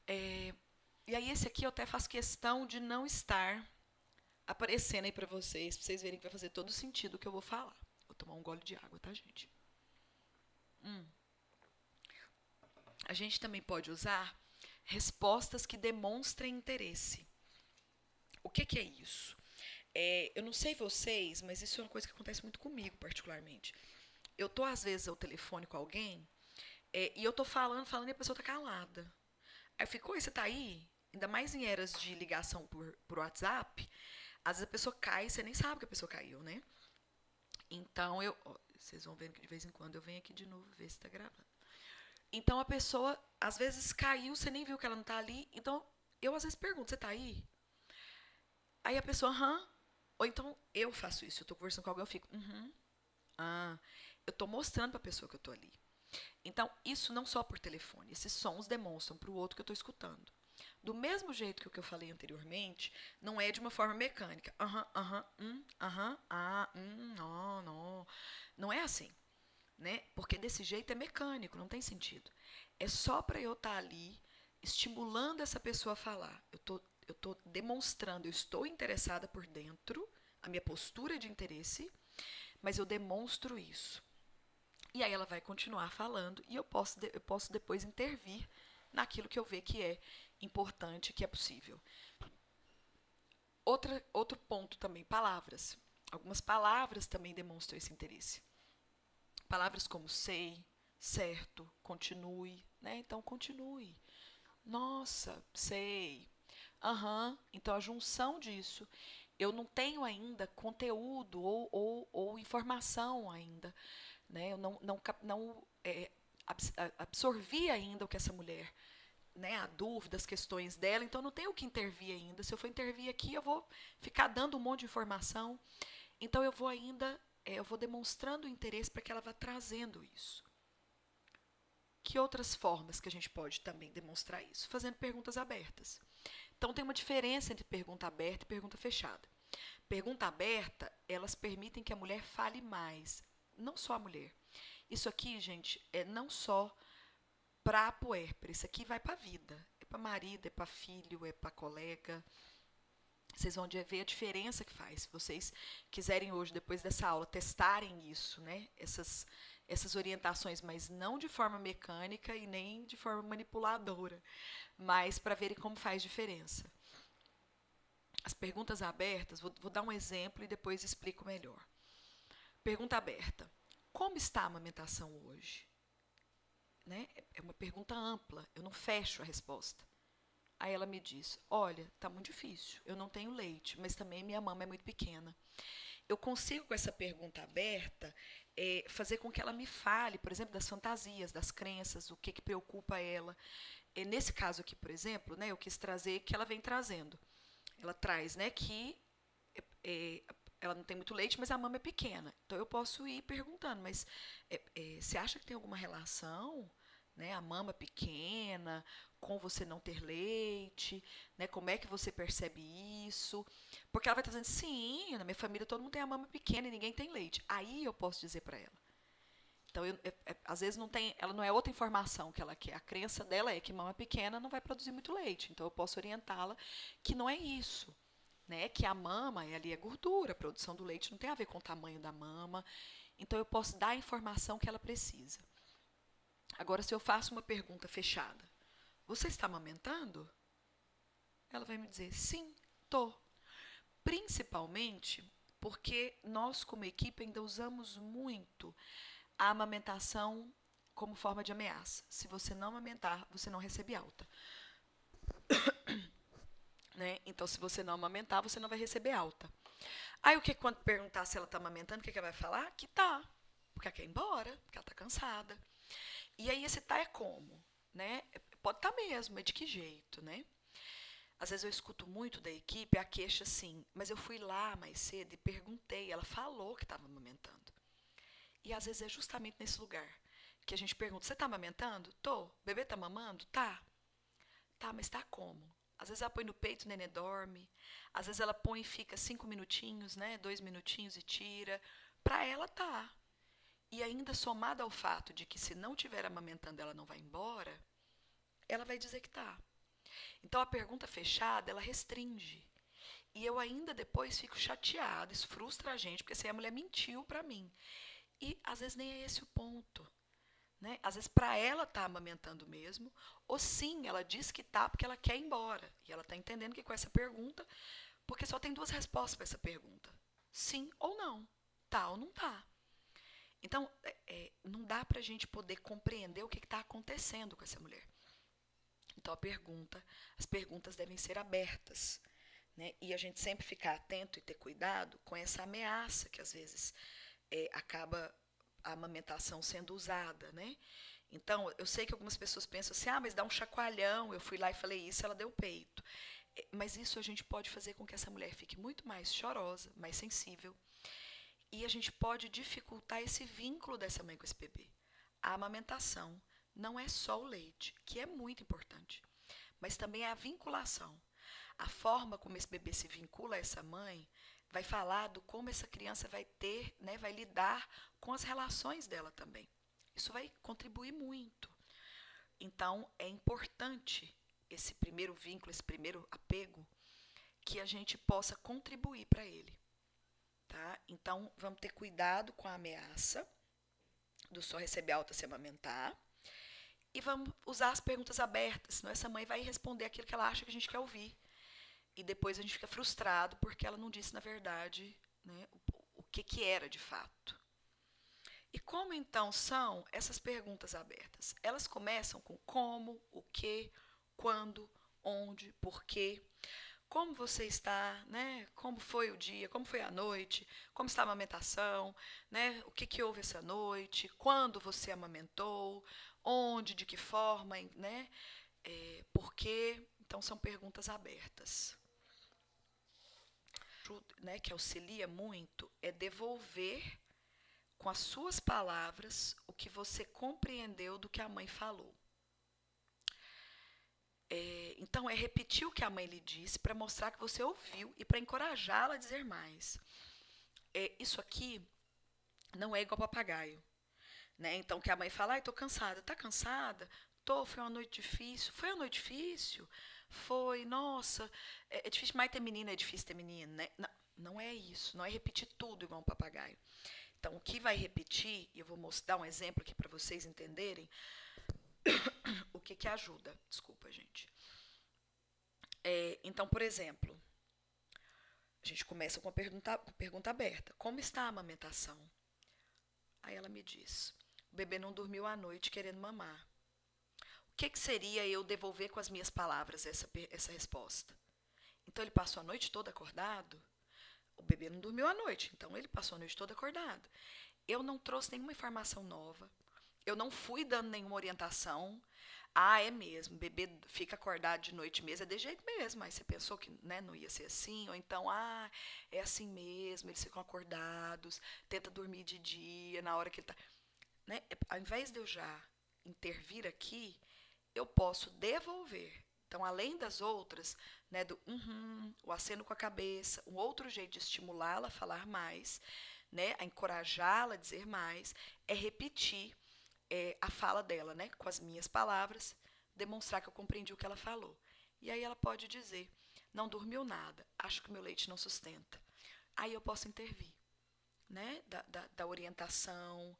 E aí esse aqui eu até faço questão de não estar aparecendo aí pra vocês verem que vai fazer todo sentido o que eu vou falar. Vou tomar um gole de água, tá, gente? A gente também pode usar respostas que demonstrem interesse. O que é isso? Eu não sei vocês, mas isso é uma coisa que acontece muito comigo, particularmente. Eu tô, às vezes, ao telefone com alguém e eu tô falando e a pessoa tá calada. Aí eu fico, oi, você tá aí? Ainda mais em eras de ligação por WhatsApp, às vezes a pessoa cai e você nem sabe que a pessoa caiu, né? Então, vocês vão vendo que de vez em quando eu venho aqui de novo ver se tá gravando. Então, a pessoa, às vezes, caiu, você nem viu que ela não tá ali. Então, eu, às vezes, pergunto, você tá aí? Aí a pessoa, aham. Ou então, eu faço isso. Eu tô conversando com alguém, eu fico, ah. Eu tô mostrando pra pessoa que eu tô ali. Então, isso não só por telefone. Esses sons demonstram pro outro que eu tô escutando. Do mesmo jeito que o que eu falei anteriormente, não é de uma forma mecânica. Não, não. Não é assim. Né? Porque desse jeito é mecânico, não tem sentido. É só para eu estar ali estimulando essa pessoa a falar. Eu tô demonstrando, eu estou interessada por dentro, a minha postura de interesse, mas eu demonstro isso. E aí ela vai continuar falando e eu posso depois intervir naquilo que eu ver que é importante, que é possível. Outro ponto também, palavras. Algumas palavras também demonstram esse interesse. Palavras como sei, certo, continue, né? Então, continue. Nossa, sei. Então, a junção disso. Eu não tenho ainda conteúdo ou informação ainda. Né? Eu não absorvi ainda o que essa mulher, né, a dúvida, as questões dela, então não tenho o que intervir ainda. Se eu for intervir aqui, eu vou ficar dando um monte de informação. Então, eu vou ainda eu vou demonstrando interesse para que ela vá trazendo isso. Que outras formas que a gente pode também demonstrar isso? Fazendo perguntas abertas. Então, tem uma diferença entre pergunta aberta e pergunta fechada. Pergunta aberta, elas permitem que a mulher fale mais. Não só a mulher. Isso aqui, gente, é não só para a puérpera. Isso aqui vai para a vida. É para marido, é para filho, é para colega. Vocês vão ver a diferença que faz. Se vocês quiserem hoje, depois dessa aula, testarem isso, né? Essas orientações, mas não de forma mecânica e nem de forma manipuladora, mas para verem como faz diferença. As perguntas abertas, vou dar um exemplo e depois explico melhor. Pergunta aberta. Como está a amamentação hoje? Né? É uma pergunta ampla, eu não fecho a resposta. Aí ela me diz, olha, está muito difícil, eu não tenho leite, mas também minha mama é muito pequena. Eu consigo, com essa pergunta aberta, fazer com que ela me fale, por exemplo, das fantasias, das crenças, o que preocupa ela. Nesse caso aqui, por exemplo, né, eu quis trazer que ela vem trazendo. Ela traz, né, que ela não tem muito leite, mas a mama é pequena. Então, eu posso ir perguntando, mas você acha que tem alguma relação, né, a mama pequena, com você não ter leite, né, como é que você percebe isso? Porque ela vai estar dizendo, sim, na minha família todo mundo tem a mama pequena e ninguém tem leite. Aí eu posso dizer para ela. Então, às vezes não tem, ela não é outra informação que ela quer. A crença dela é que mama pequena não vai produzir muito leite. Então, eu posso orientá-la que não é isso. Né, que a mama ali é gordura, a produção do leite não tem a ver com o tamanho da mama. Então, eu posso dar a informação que ela precisa. Agora, se eu faço uma pergunta fechada, você está amamentando? Ela vai me dizer, sim, tô. Principalmente porque nós, como equipe, ainda usamos muito a amamentação como forma de ameaça. Se você não amamentar, você não recebe alta. né? Então, se você não amamentar, você não vai receber alta. Aí, quando perguntar se ela está amamentando, o que ela vai falar? Que tá, porque ela quer ir embora, porque ela está cansada. E aí, esse tá é como? Né? Pode estar mesmo, é de que jeito, né? Às vezes eu escuto muito da equipe a queixa assim, mas eu fui lá mais cedo e perguntei, ela falou que estava amamentando. E às vezes é justamente nesse lugar que a gente pergunta, você está amamentando? Tô. O bebê está mamando? Tá. Tá, mas tá como? Às vezes ela põe no peito, o nenê dorme. Às vezes ela põe e fica 5 minutinhos, né? 2 minutinhos e tira. Para ela tá. E ainda somada ao fato de que se não estiver amamentando ela não vai embora, ela vai dizer que tá. Então a pergunta fechada, ela restringe. E eu ainda depois fico chateada, isso frustra a gente, porque assim, a mulher mentiu para mim. E às vezes nem é esse o ponto. Né? Às vezes para ela tá amamentando mesmo, ou sim, ela diz que tá porque ela quer ir embora. E ela está entendendo que com essa pergunta, porque só tem duas respostas para essa pergunta. Sim ou não. Tá ou não tá. Então, não dá para a gente poder compreender o que está acontecendo com essa mulher. Então, as perguntas devem ser abertas. Né? E a gente sempre ficar atento e ter cuidado com essa ameaça que às vezes acaba a amamentação sendo usada, né? Então, eu sei que algumas pessoas pensam assim, mas dá um chacoalhão, eu fui lá e falei isso, ela deu peito. Mas isso a gente pode fazer com que essa mulher fique muito mais chorosa, mais sensível, e a gente pode dificultar esse vínculo dessa mãe com esse bebê. A amamentação não é só o leite, que é muito importante, mas também é a vinculação. A forma como esse bebê se vincula a essa mãe vai falar do como essa criança vai ter, né, vai lidar com as relações dela também. Isso vai contribuir muito. Então, é importante esse primeiro vínculo, esse primeiro apego, que a gente possa contribuir para ele. Tá? Então, vamos ter cuidado com a ameaça do só receber alta se amamentar. E vamos usar as perguntas abertas, senão essa mãe vai responder aquilo que ela acha que a gente quer ouvir. E depois a gente fica frustrado porque ela não disse, na verdade, né, o que era de fato. E como então são essas perguntas abertas? Elas começam com como, o que, quando, onde, por quê. Como você está, né? Como foi o dia, como foi a noite, como está a amamentação, né? O que houve essa noite, quando você amamentou, onde, de que forma, né? Por quê? Então, são perguntas abertas. Né, que auxilia muito é devolver com as suas palavras o que você compreendeu do que a mãe falou. Então, é repetir o que a mãe lhe disse para mostrar que você ouviu e para encorajá-la a dizer mais. Isso aqui não é igual papagaio. Né? Então, que a mãe fala, estou cansada. Está cansada? Tô, foi uma noite difícil. Foi uma noite difícil? Foi, nossa, é difícil mais ter menina, é difícil ter menina. Né? Não, não é isso, não é repetir tudo igual um papagaio. Então, o que vai repetir, e eu vou dar um exemplo aqui para vocês entenderem o que ajuda. Desculpa, gente. Então, por exemplo, a gente começa com a pergunta aberta. Como está a amamentação? Aí ela me diz, o bebê não dormiu à noite querendo mamar. O que seria eu devolver com as minhas palavras essa resposta? Então, ele passou a noite toda acordado? O bebê não dormiu à noite, então ele passou a noite toda acordado. Eu não trouxe nenhuma informação nova. Eu não fui dando nenhuma orientação. É mesmo, o bebê fica acordado de noite mesmo, é de jeito mesmo. Aí você pensou que, né, não ia ser assim, ou então, é assim mesmo, eles ficam acordados, tenta dormir de dia, na hora que ele está... Né? Ao invés de eu já intervir aqui, eu posso devolver. Então, além das outras, né, do o aceno com a cabeça, um outro jeito de estimulá-la a falar mais, né, a encorajá-la a dizer mais, é repetir a fala dela, né, com as minhas palavras, demonstrar que eu compreendi o que ela falou. E aí ela pode dizer, não dormiu nada, acho que meu leite não sustenta. Aí eu posso intervir, né, da orientação,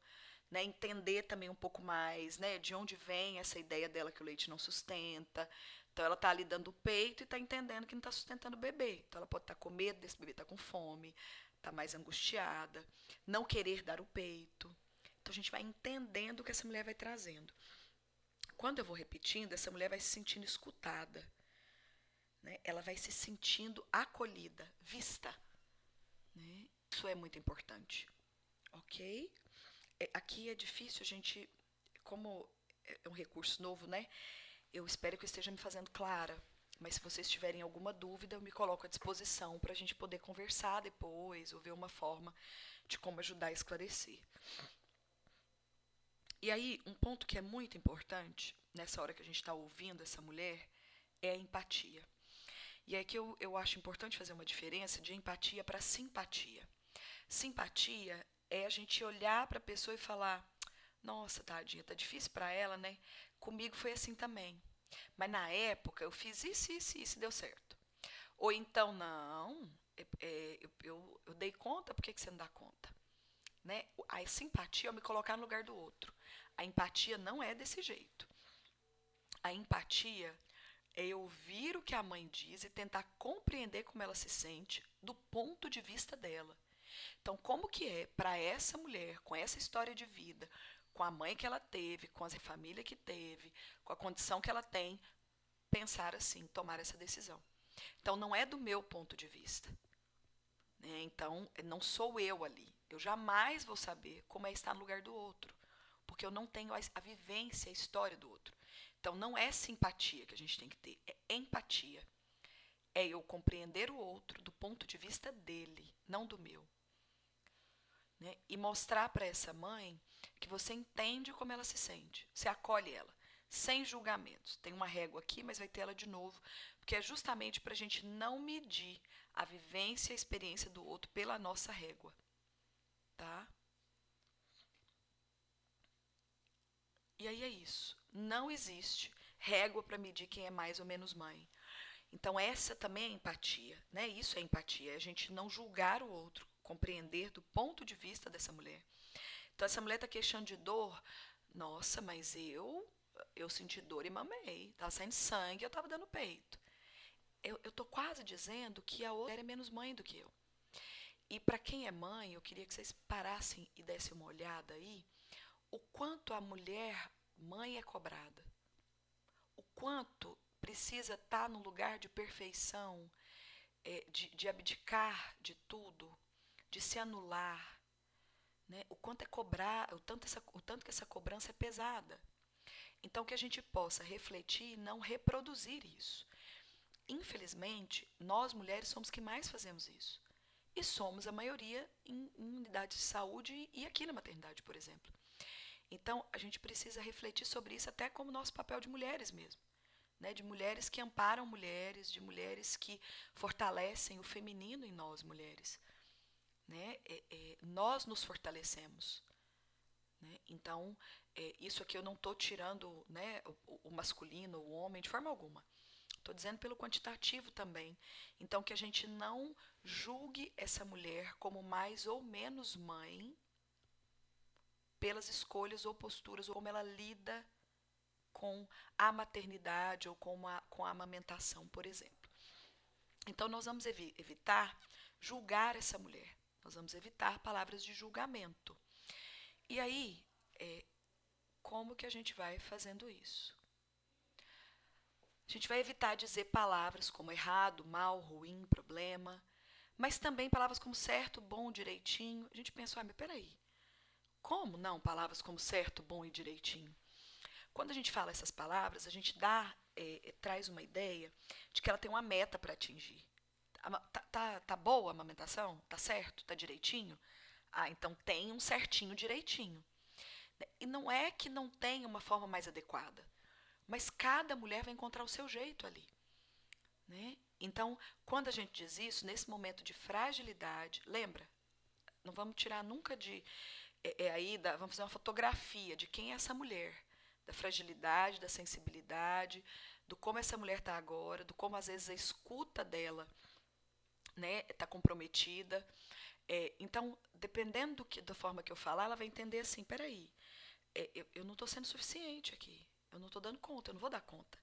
né, entender também um pouco mais, né, de onde vem essa ideia dela que o leite não sustenta. Então, ela está ali dando o peito e está entendendo que não está sustentando o bebê. Então, ela pode estar com medo desse bebê estar com fome, está mais angustiada, não querer dar o peito. Então, a gente vai entendendo o que essa mulher vai trazendo. Quando eu vou repetindo, essa mulher vai se sentindo escutada. né? Ela vai se sentindo acolhida, vista, né? Isso é muito importante, ok? Aqui é difícil a gente, como é um recurso novo, né? Eu espero que eu esteja me fazendo clara, mas se vocês tiverem alguma dúvida, eu me coloco à disposição para a gente poder conversar depois ou ver uma forma de como ajudar a esclarecer. E aí, um ponto que é muito importante nessa hora que a gente está ouvindo essa mulher é a empatia. E é que eu acho importante fazer uma diferença de empatia para simpatia. Simpatia é a gente olhar para a pessoa e falar: nossa, tadinha, tá difícil para ela, né? Comigo foi assim também. Mas na época eu fiz isso e deu certo. Ou então, não, eu dei conta, por que você não dá conta? Né? A simpatia é eu me colocar no lugar do outro. A empatia não é desse jeito. A empatia é eu ouvir o que a mãe diz e tentar compreender como ela se sente do ponto de vista dela. Então, como que é para essa mulher, com essa história de vida, com a mãe que ela teve, com a família que teve, com a condição que ela tem, pensar assim, tomar essa decisão? Então, não é do meu ponto de vista, né? Então, não sou eu ali. Eu jamais vou saber como é estar no lugar do outro, porque eu não tenho a vivência, a história do outro. Então, não é simpatia que a gente tem que ter, é empatia. É eu compreender o outro do ponto de vista dele, não do meu. Né? E mostrar para essa mãe que você entende como ela se sente. Você acolhe ela, sem julgamentos. Tem uma régua aqui, mas vai ter ela de novo, porque é justamente para a gente não medir a vivência e a experiência do outro pela nossa régua. Tá? E aí é isso. Não existe régua para medir quem é mais ou menos mãe. Então, essa também é empatia, né? Isso é empatia, é a gente não julgar o outro, compreender do ponto de vista dessa mulher. Então, essa mulher está queixando de dor. Nossa, mas eu senti dor e mamei. Estava saindo sangue, eu estava dando peito. Eu estou quase dizendo que a outra é menos mãe do que eu. E para quem é mãe, eu queria que vocês parassem e dessem uma olhada aí, o quanto a mulher mãe é cobrada. O quanto precisa estar no lugar de perfeição, de abdicar de tudo, de se anular, né? O quanto é cobrar, o tanto que essa cobrança é pesada. Então, que a gente possa refletir e não reproduzir isso. Infelizmente, nós mulheres somos que mais fazemos isso. E somos a maioria em unidades de saúde e aqui na maternidade, por exemplo. Então, a gente precisa refletir sobre isso até como nosso papel de mulheres mesmo. Né, de mulheres que amparam mulheres, de mulheres que fortalecem o feminino em nós, mulheres. Né? Nós nos fortalecemos. Né? Então, isso aqui eu não estou tirando, né, o masculino, o homem, de forma alguma. Estou dizendo pelo quantitativo também. Então, que a gente não julgue essa mulher como mais ou menos mãe pelas escolhas ou posturas, ou como ela lida com a maternidade ou com a amamentação, por exemplo. Então, nós vamos evitar julgar essa mulher. Nós vamos evitar palavras de julgamento. E aí, como que a gente vai fazendo isso? A gente vai evitar dizer palavras como errado, mal, ruim, problema, mas também palavras como certo, bom, direitinho. A gente pensa, mas peraí, como não palavras como certo, bom e direitinho? Quando a gente fala essas palavras, a gente traz uma ideia de que ela tem uma meta para atingir. Tá boa a amamentação? Tá certo? Tá direitinho? Ah, então tem um certinho direitinho. E não é que não tenha uma forma mais adequada, mas cada mulher vai encontrar o seu jeito ali. Né? Então, quando a gente diz isso, nesse momento de fragilidade, lembra, não vamos tirar nunca vamos fazer uma fotografia de quem é essa mulher, da fragilidade, da sensibilidade, do como essa mulher está agora, do como às vezes a escuta dela está comprometida. Então, dependendo da forma que eu falar, ela vai entender assim, peraí, eu não estou sendo suficiente aqui, eu não estou dando conta, eu não vou dar conta.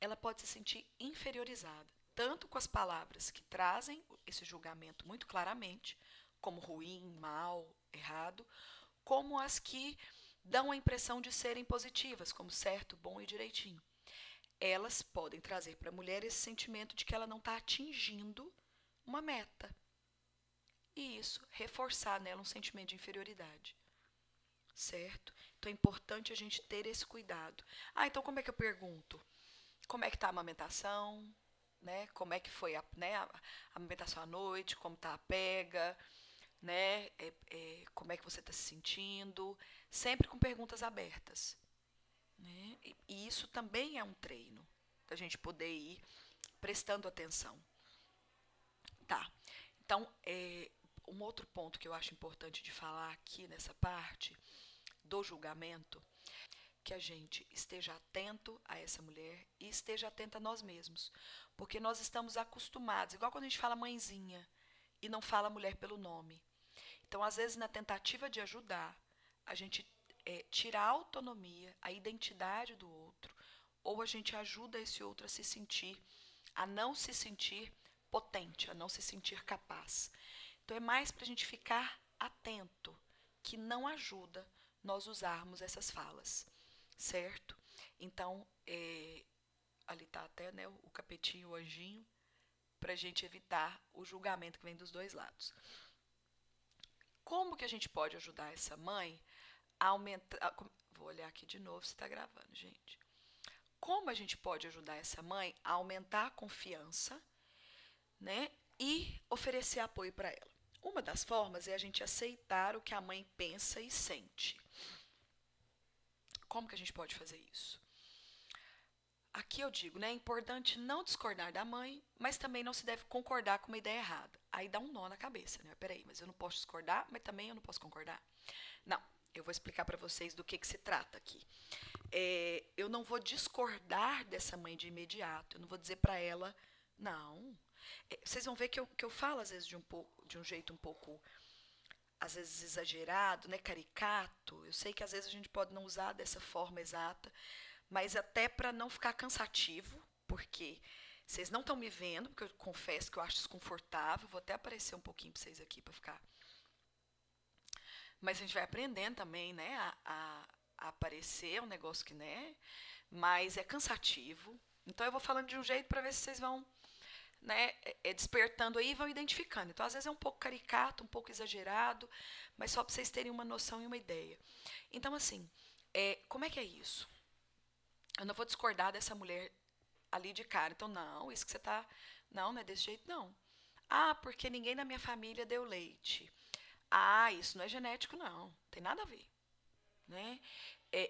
Ela pode se sentir inferiorizada, tanto com as palavras que trazem esse julgamento muito claramente, como ruim, mal, errado, como as que dão a impressão de serem positivas, como certo, bom e direitinho. elas podem trazer para a mulher esse sentimento de que ela não está atingindo uma meta. E isso, reforçar nela um sentimento de inferioridade. Certo? Então é importante a gente ter esse cuidado. Então como é que eu pergunto? Como é que está a amamentação? Né? Como é que foi a amamentação à noite? Como está a pega? Né? Como é que você está se sentindo? Sempre com perguntas abertas. Né? E isso também é um treino, da gente poder ir prestando atenção. Tá. Então, um outro ponto que eu acho importante de falar aqui nessa parte do julgamento, que a gente esteja atento a essa mulher e esteja atento a nós mesmos. Porque nós estamos acostumados, igual quando a gente fala mãezinha e não fala mulher pelo nome. Então, às vezes, na tentativa de ajudar, a gente tira a autonomia, a identidade do outro, ou a gente ajuda esse outro a se sentir, a não se sentir potente, a não se sentir capaz. Então, é mais para a gente ficar atento, que não ajuda nós usarmos essas falas, certo? Então, ali está até, né, o capetinho, o anjinho, para a gente evitar o julgamento que vem dos dois lados. Como que a gente pode ajudar essa mãe a aumentar... Vou olhar aqui de novo se está gravando, gente. Como a gente pode ajudar essa mãe a aumentar a confiança, né, e oferecer apoio para ela? Uma das formas é a gente aceitar o que a mãe pensa e sente. Como que a gente pode fazer isso? Aqui eu digo, né, é importante não discordar da mãe, mas também não se deve concordar com uma ideia errada. Aí dá um nó na cabeça, né? Peraí, mas eu não posso discordar, mas também eu não posso concordar. Não, eu vou explicar para vocês do que se trata aqui. Eu não vou discordar dessa mãe de imediato, eu não vou dizer para ela, não. Vocês vão ver que eu falo, às vezes, de um jeito um pouco, às vezes, exagerado, né, caricato. Eu sei que, às vezes, a gente pode não usar dessa forma exata, mas até para não ficar cansativo, porque vocês não estão me vendo, porque eu confesso que eu acho desconfortável. Vou até aparecer um pouquinho para vocês aqui, para ficar... Mas a gente vai aprendendo também, né, a aparecer, um negócio que, né, mas é cansativo. Então eu vou falando de um jeito para ver se vocês vão, né, despertando aí e vão identificando. Então às vezes é um pouco caricato, um pouco exagerado, mas só para vocês terem uma noção e uma ideia. Então assim, como é que é isso? Eu não vou discordar dessa mulher ali de cara. Então não, isso que você está... Não é desse jeito não. Porque ninguém na minha família deu leite. Isso não é genético não, tem nada a ver. Né?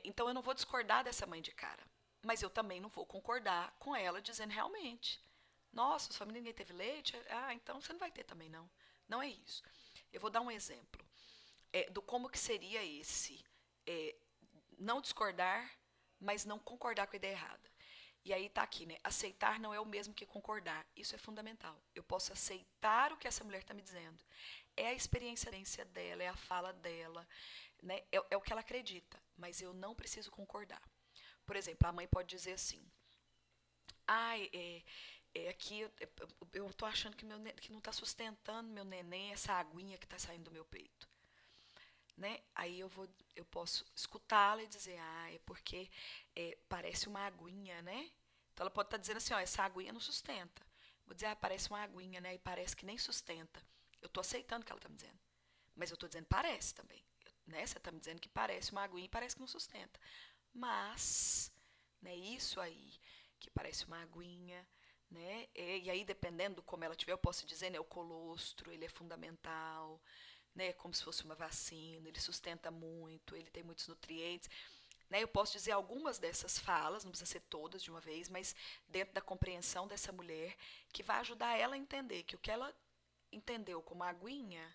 Então eu não vou discordar dessa mãe de cara, mas eu também não vou concordar com ela dizendo realmente, nossa, sua família ninguém teve leite, então você não vai ter também não. Não é isso. Eu vou dar um exemplo do como que seria esse não discordar, mas não concordar com a ideia errada. E aí está aqui, né? Aceitar não é o mesmo que concordar. Isso é fundamental. Eu posso aceitar o que essa mulher está me dizendo. É a experiência dela, é a fala dela, né? É o que ela acredita, mas eu não preciso concordar. Por exemplo, a mãe pode dizer assim, aqui eu estou achando que não está sustentando meu neném, essa aguinha que está saindo do meu peito. Né? Aí eu posso escutá-la e dizer, é porque parece uma aguinha, né? Então ela pode estar dizendo assim, essa aguinha não sustenta. Vou dizer, parece uma aguinha, né? E parece que nem sustenta. Eu estou aceitando o que ela está me dizendo. Mas eu estou dizendo parece também. Né? Você está me dizendo que parece uma aguinha e parece que não sustenta. Mas, né, isso aí, que parece uma aguinha, né? E aí, dependendo de como ela tiver, eu posso dizer, né, o colostro, ele é fundamental, né, como se fosse uma vacina, ele sustenta muito, ele tem muitos nutrientes. Né, eu posso dizer algumas dessas falas, não precisa ser todas de uma vez, mas dentro da compreensão dessa mulher, que vai ajudar ela a entender que o que ela entendeu como aguinha,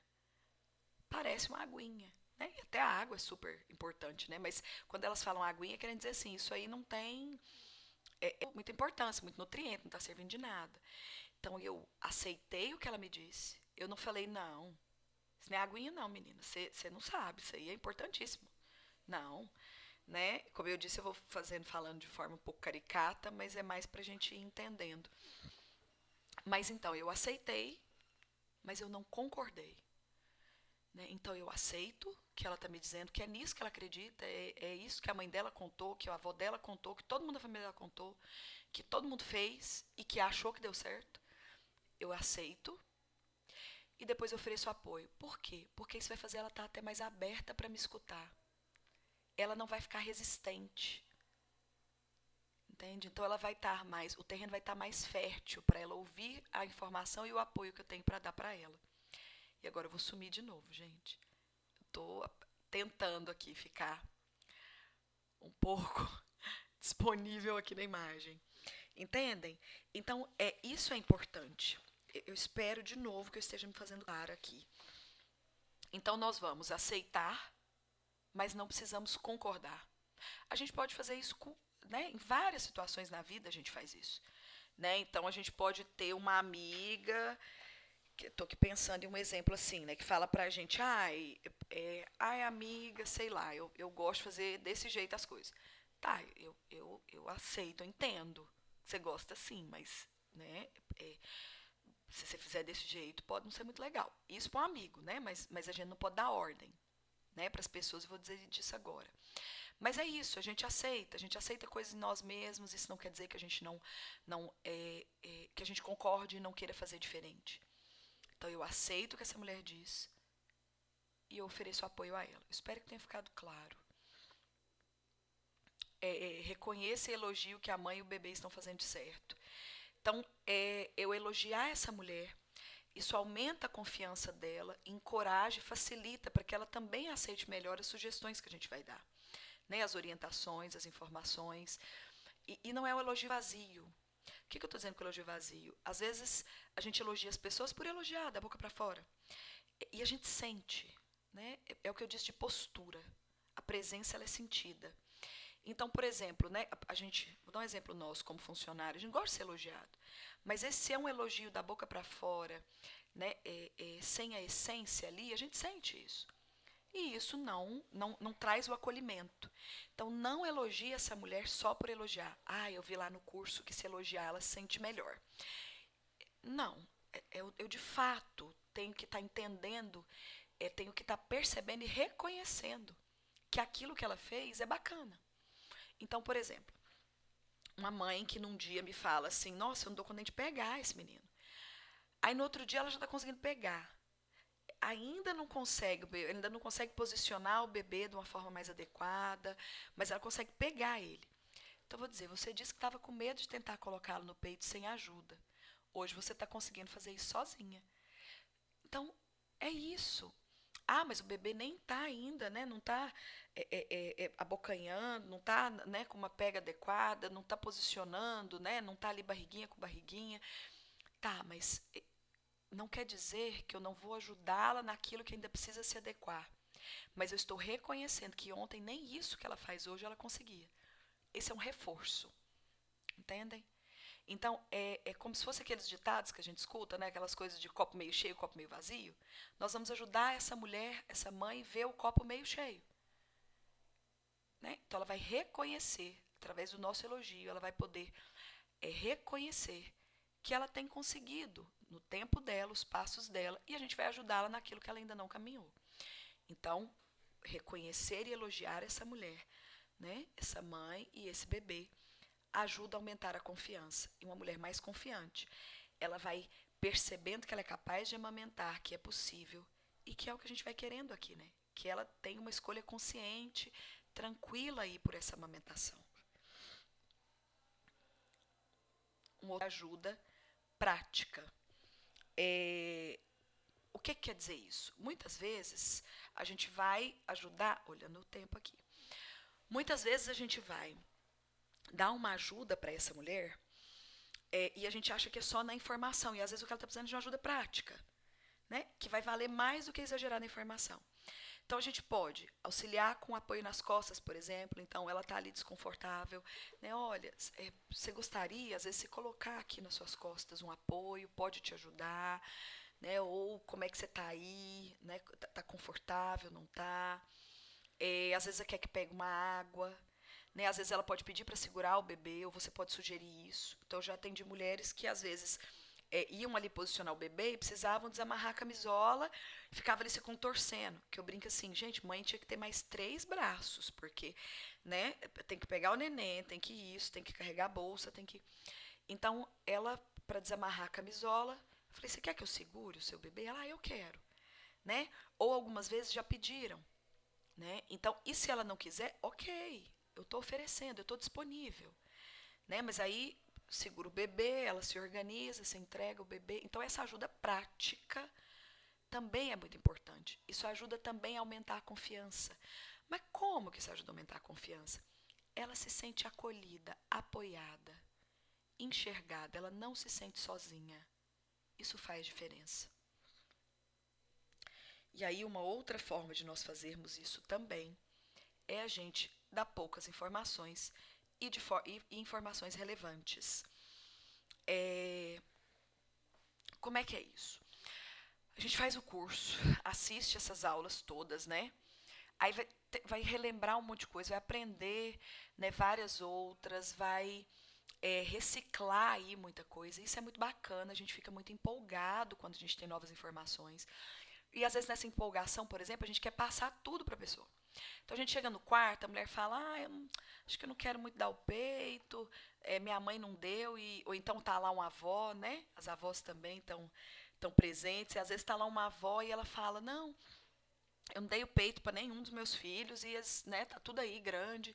parece uma aguinha. Né? E até a água é super importante, né? Mas quando elas falam aguinha, querem dizer assim, isso aí não tem muita importância, muito nutriente, não está servindo de nada. Então eu aceitei o que ela me disse, eu não falei, não, isso não é aguinha não, menina, você não sabe, isso aí é importantíssimo. Não, né? Como eu disse, eu vou falando de forma um pouco caricata, mas é mais para a gente ir entendendo. Mas então, eu aceitei, mas eu não concordei. Né? Então, eu aceito que ela está me dizendo, que é nisso que ela acredita, é isso que a mãe dela contou, que a avó dela contou, que todo mundo da família dela contou, que todo mundo fez e que achou que deu certo, eu aceito e depois eu ofereço apoio. Por quê? Porque isso vai fazer ela estar até mais aberta para me escutar. Ela não vai ficar resistente. Entende? Então ela vai estar mais, o terreno vai estar mais fértil para ela ouvir a informação e o apoio que eu tenho para dar para ela. E agora eu vou sumir de novo, gente. Estou tentando aqui ficar um pouco disponível aqui na imagem. Entendem? Então, isso é importante. Eu espero de novo que eu esteja me fazendo claro aqui. Então, nós vamos aceitar, mas não precisamos concordar. A gente pode fazer isso em várias situações na vida, a gente faz isso. Então, a gente pode ter uma amiga, estou aqui pensando em um exemplo assim, que fala pra gente, ai, amiga, sei lá, eu gosto de fazer desse jeito as coisas. Tá, eu aceito, eu entendo. Você gosta sim, mas se você fizer desse jeito, pode não ser muito legal. Isso para um amigo, mas a gente não pode dar ordem para as pessoas, eu vou dizer disso agora. Mas é isso, a gente aceita coisas em nós mesmos, isso não quer dizer que a gente que a gente concorde e não queira fazer diferente. Então eu aceito o que essa mulher diz e eu ofereço apoio a ela. Espero que tenha ficado claro. Reconheça e elogio que a mãe e o bebê estão fazendo de certo. Então, eu elogiar essa mulher, isso aumenta a confiança dela, encoraja e facilita para que ela também aceite melhor as sugestões que a gente vai dar. As orientações, as informações. E não é um elogio vazio. O que eu estou dizendo com elogio vazio? Às vezes, a gente elogia as pessoas por elogiar, da boca para fora. E a gente sente. É o que eu disse de postura. A presença ela é sentida. Então, por exemplo, vou dar um exemplo nosso como funcionário, a gente gosta de ser elogiado, mas esse é um elogio da boca para fora, sem a essência ali, a gente sente isso. E isso não traz o acolhimento. Então, não elogie essa mulher só por elogiar. Eu vi lá no curso que se elogiar, ela se sente melhor. Não, eu de fato tenho que estar entendendo, tenho que estar percebendo e reconhecendo que aquilo que ela fez é bacana. Então, por exemplo, uma mãe que num dia me fala assim, nossa, eu não dou conta de pegar esse menino. Aí no outro dia ela já está conseguindo pegar. Ainda não consegue posicionar o bebê de uma forma mais adequada, mas ela consegue pegar ele. Então, eu vou dizer, você disse que estava com medo de tentar colocá-lo no peito sem ajuda. Hoje você está conseguindo fazer isso sozinha. Então, é isso. Mas o bebê nem está ainda, não está abocanhando, não está com uma pega adequada, não está posicionando, não está ali barriguinha com barriguinha. Tá, mas não quer dizer que eu não vou ajudá-la naquilo que ainda precisa se adequar. Mas eu estou reconhecendo que ontem nem isso que ela faz hoje ela conseguia. Esse é um reforço. Entendem? Então, é como se fosse aqueles ditados que a gente escuta, aquelas coisas de copo meio cheio, copo meio vazio. Nós vamos ajudar essa mulher, essa mãe, a ver o copo meio cheio. Então, ela vai reconhecer, através do nosso elogio, ela vai poder reconhecer que ela tem conseguido, no tempo dela, os passos dela, e a gente vai ajudá-la naquilo que ela ainda não caminhou. Então, reconhecer e elogiar essa mulher, essa mãe e esse bebê, ajuda a aumentar a confiança. E uma mulher mais confiante, ela vai percebendo que ela é capaz de amamentar, que é possível, e que é o que a gente vai querendo aqui, que ela tem uma escolha consciente, tranquila aí por essa amamentação. Uma outra ajuda prática. O que quer dizer isso? Muitas vezes a gente vai ajudar, olhando o tempo aqui, muitas vezes a gente vai dar uma ajuda para essa mulher e a gente acha que é só na informação, e às vezes o que ela está precisando é de uma ajuda prática, que vai valer mais do que exagerar na informação. Então, a gente pode auxiliar com apoio nas costas, por exemplo. Então, ela está ali desconfortável. Olha, você gostaria, às vezes, se colocar aqui nas suas costas um apoio, pode te ajudar. Ou como é que você está aí, está confortável, não está? Às vezes, ela quer que pegue uma água. Às vezes, ela pode pedir para segurar o bebê, ou você pode sugerir isso. Então, eu já atendi mulheres que, às vezes, iam ali posicionar o bebê e precisavam desamarrar a camisola, ficava ali se contorcendo. Que eu brinco assim, gente, mãe tinha que ter mais 3 braços, porque, né, tem que pegar o neném, tem que isso, tem que carregar a bolsa, tem que... Então, ela, para desamarrar a camisola, eu falei, você quer que eu segure o seu bebê? Ela, eu quero, né? Ou algumas vezes já pediram, né? Então, e se ela não quiser, ok, eu estou oferecendo, eu estou disponível, né? Mas aí segura o bebê, ela se organiza, se entrega o bebê. Então essa ajuda prática também é muito importante. Isso ajuda também a aumentar a confiança. Mas como que isso ajuda a aumentar a confiança? Ela se sente acolhida, apoiada, enxergada, ela não se sente sozinha. Isso faz diferença. E aí uma outra forma de nós fazermos isso também é a gente dar poucas informações e informações relevantes. Como é que é isso? A gente faz o curso, assiste essas aulas todas, né? Aí vai relembrar um monte de coisa, vai aprender, né, várias outras, vai reciclar aí muita coisa. Isso é muito bacana, a gente fica muito empolgado quando a gente tem novas informações. E às vezes nessa empolgação, por exemplo, a gente quer passar tudo para a pessoa. Então a gente chega no quarto, a mulher fala, acho que eu não quero muito dar o peito, minha mãe não deu, ou então tá lá uma avó, né? As avós também estão presentes, e às vezes tá lá uma avó e ela fala, não, eu não dei o peito para nenhum dos meus filhos, e né, tá tudo aí grande.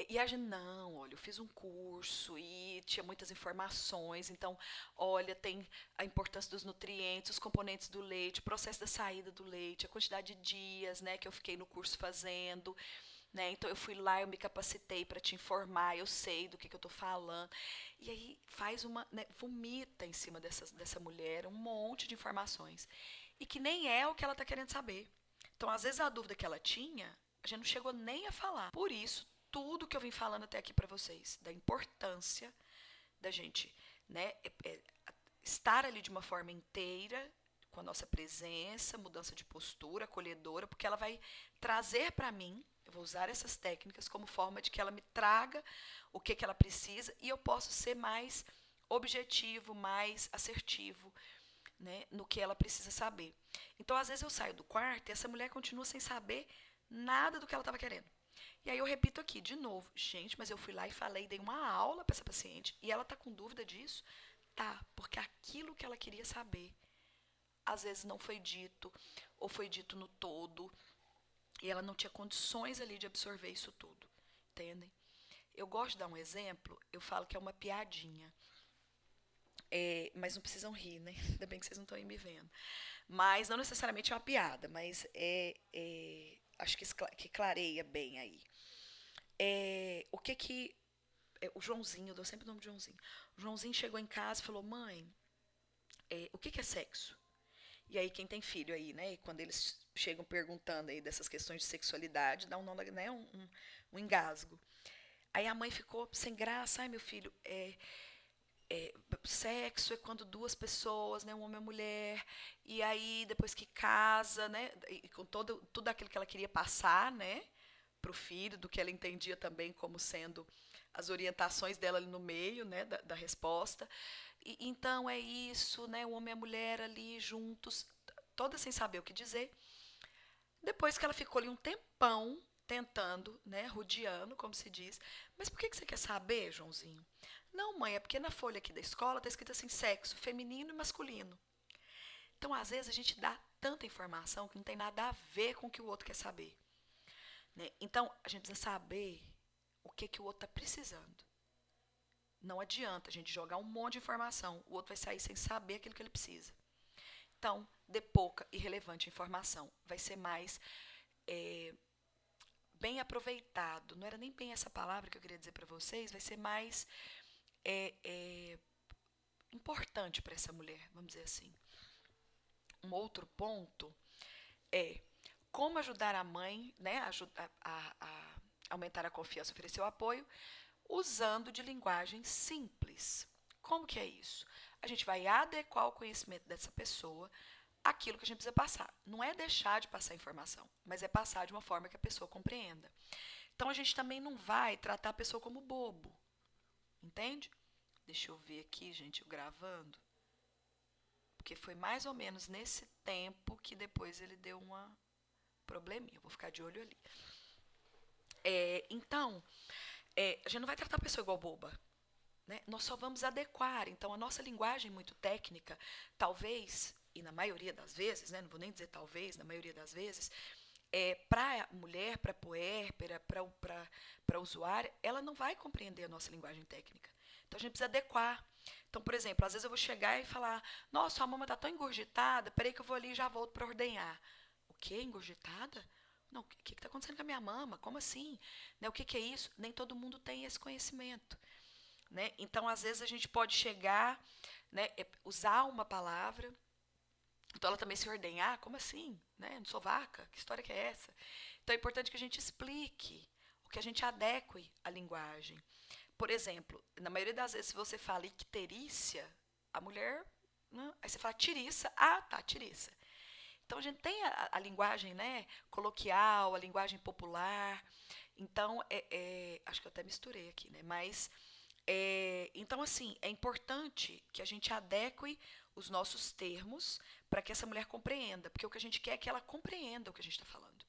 E a gente, não, olha, eu fiz um curso e tinha muitas informações, então, olha, tem a importância dos nutrientes, os componentes do leite, o processo da saída do leite, a quantidade de dias, né, que eu fiquei no curso fazendo, né, então eu fui lá, eu me capacitei para te informar, eu sei do que eu estou falando, e aí faz né, vomita em cima dessa mulher um monte de informações, e que nem é o que ela está querendo saber. Então, às vezes, a dúvida que ela tinha, a gente não chegou nem a falar. Por isso, tudo que eu vim falando até aqui para vocês, da importância da gente, né, estar ali de uma forma inteira, com a nossa presença, mudança de postura, acolhedora, porque ela vai trazer para mim, eu vou usar essas técnicas como forma de que ela me traga o que ela precisa e eu posso ser mais objetivo, mais assertivo, né, no que ela precisa saber. Então, às vezes eu saio do quarto e essa mulher continua sem saber nada do que ela estava querendo. E aí eu repito aqui, de novo, gente, mas eu fui lá e falei, dei uma aula para essa paciente e ela está com dúvida disso? Tá, porque aquilo que ela queria saber, às vezes não foi dito, ou foi dito no todo, e ela não tinha condições ali de absorver isso tudo, entendem? Eu gosto de dar um exemplo, eu falo que é uma piadinha, mas não precisam rir, né? Ainda bem que vocês não estão aí me vendo. Mas não necessariamente é uma piada, mas acho que clareia bem aí. O que o Joãozinho, eu dou sempre o nome de Joãozinho. O Joãozinho chegou em casa e falou, mãe, o que é sexo? E aí quem tem filho aí, né, e quando eles chegam perguntando aí dessas questões de sexualidade, dá né, um engasgo. Aí a mãe ficou sem graça, ai meu filho, sexo é quando duas pessoas, né, um homem e uma mulher, e aí depois que casa, né, e com tudo aquilo que ela queria passar, né, para o filho, do que ela entendia também como sendo as orientações dela ali no meio, né, da resposta. E, então é isso, né, o homem e a mulher ali juntos, toda sem saber o que dizer. Depois que ela ficou ali um tempão tentando, né, rodeando, como se diz. Mas por que você quer saber, Joãozinho? Não, mãe, é porque na folha aqui da escola está escrito assim, sexo feminino e masculino. Então, às vezes, a gente dá tanta informação que não tem nada a ver com o que o outro quer saber. Né? Então, a gente precisa saber o que o outro está precisando. Não adianta a gente jogar um monte de informação, o outro vai sair sem saber aquilo que ele precisa. Então, dê pouca e relevante informação. Vai ser mais bem aproveitado. Não era nem bem essa palavra que eu queria dizer para vocês, vai ser mais importante para essa mulher, vamos dizer assim. Um outro ponto é como ajudar a mãe, né, a aumentar a confiança, oferecer o apoio, usando de linguagem simples. Como que é isso? A gente vai adequar o conhecimento dessa pessoa àquilo que a gente precisa passar. Não é deixar de passar informação, mas é passar de uma forma que a pessoa compreenda. Então, a gente também não vai tratar a pessoa como bobo, entende? Deixa eu ver aqui, gente, eu gravando. Porque foi mais ou menos nesse tempo que depois ele deu uma probleminha. Vou ficar de olho ali. Então, a gente não vai tratar a pessoa igual boba. Né? Nós só vamos adequar. Então, a nossa linguagem muito técnica, talvez, e na maioria das vezes, né, não vou nem dizer talvez, na maioria das vezes, para a mulher, para a puérpera, para a usuária, ela não vai compreender a nossa linguagem técnica. Então, a gente precisa adequar. Então, por exemplo, às vezes eu vou chegar e falar, nossa, a mama está tão engurgitada, peraí que eu vou ali e já volto para ordenhar. O quê? Engurgitada? Não, o que está acontecendo com a minha mama? Como assim? Né, o que é isso? Nem todo mundo tem esse conhecimento. Né? Então, às vezes, a gente pode chegar, né, usar uma palavra, então ela também se ordenhar, como assim? Né? Não sou vaca? Que história que é essa? Então, é importante que a gente explique, que a gente adeque a linguagem. Por exemplo, na maioria das vezes, se você fala icterícia, a mulher, né? Aí você fala tiriça, ah, tá, tiriça. Então, a gente tem a linguagem, né, coloquial, a linguagem popular. Então, acho que eu até misturei aqui, né? Mas, então, assim, é importante que a gente adeque os nossos termos para que essa mulher compreenda. Porque o que a gente quer é que ela compreenda o que a gente está falando.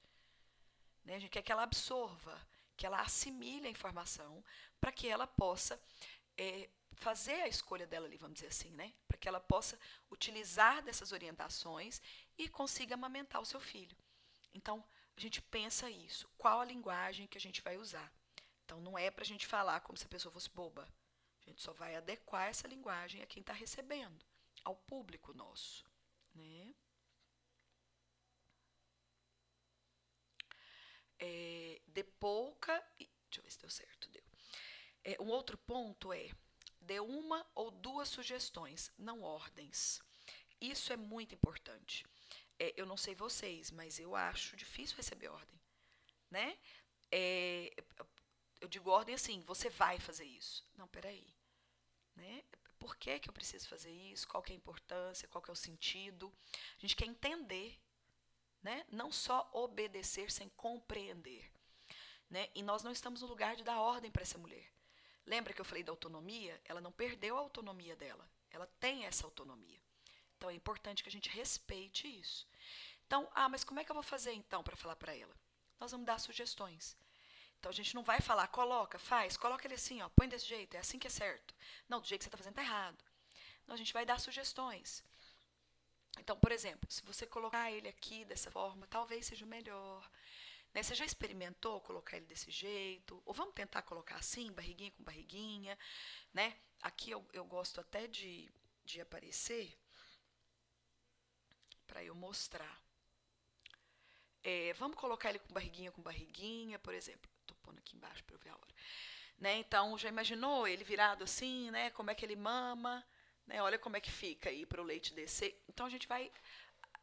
Né? A gente quer que ela absorva, que ela assimile a informação para que ela possa fazer a escolha dela ali, vamos dizer assim, né? Para que ela possa utilizar dessas orientações e consiga amamentar o seu filho. Então, a gente pensa isso. Qual a linguagem que a gente vai usar? Então, não é para a gente falar como se a pessoa fosse boba. A gente só vai adequar essa linguagem a quem está recebendo, ao público nosso. Né? De pouca... Deixa eu ver se deu certo. Deu. Um outro ponto dê uma ou duas sugestões, não ordens. Isso é muito importante. Eu não sei vocês, mas eu acho difícil receber ordem. Né? Eu digo ordem assim, você vai fazer isso. Não, peraí. Né? Por que eu preciso fazer isso? Qual que é a importância? Qual que é o sentido? A gente quer entender. Né? Não só obedecer sem compreender. Né? E nós não estamos no lugar de dar ordem para essa mulher. Lembra que eu falei da autonomia? Ela não perdeu a autonomia dela. Ela tem essa autonomia. Então, é importante que a gente respeite isso. Então, mas como é que eu vou fazer, então, para falar para ela? Nós vamos dar sugestões. Então, a gente não vai falar, coloca ele assim, ó, põe desse jeito, é assim que é certo. Não, do jeito que você está fazendo está errado. Não, a gente vai dar sugestões. Então, por exemplo, se você colocar ele aqui dessa forma, talvez seja melhor. Né? Você já experimentou colocar ele desse jeito? Ou vamos tentar colocar assim, barriguinha com barriguinha? Né? Aqui eu gosto até de aparecer para eu mostrar. Vamos colocar ele com barriguinha, por exemplo. Estou pondo aqui embaixo para eu ver a hora. Né? Então, já imaginou ele virado assim, né? Como é que ele mama? Né? Olha como é que fica aí para o leite descer. Então, a gente vai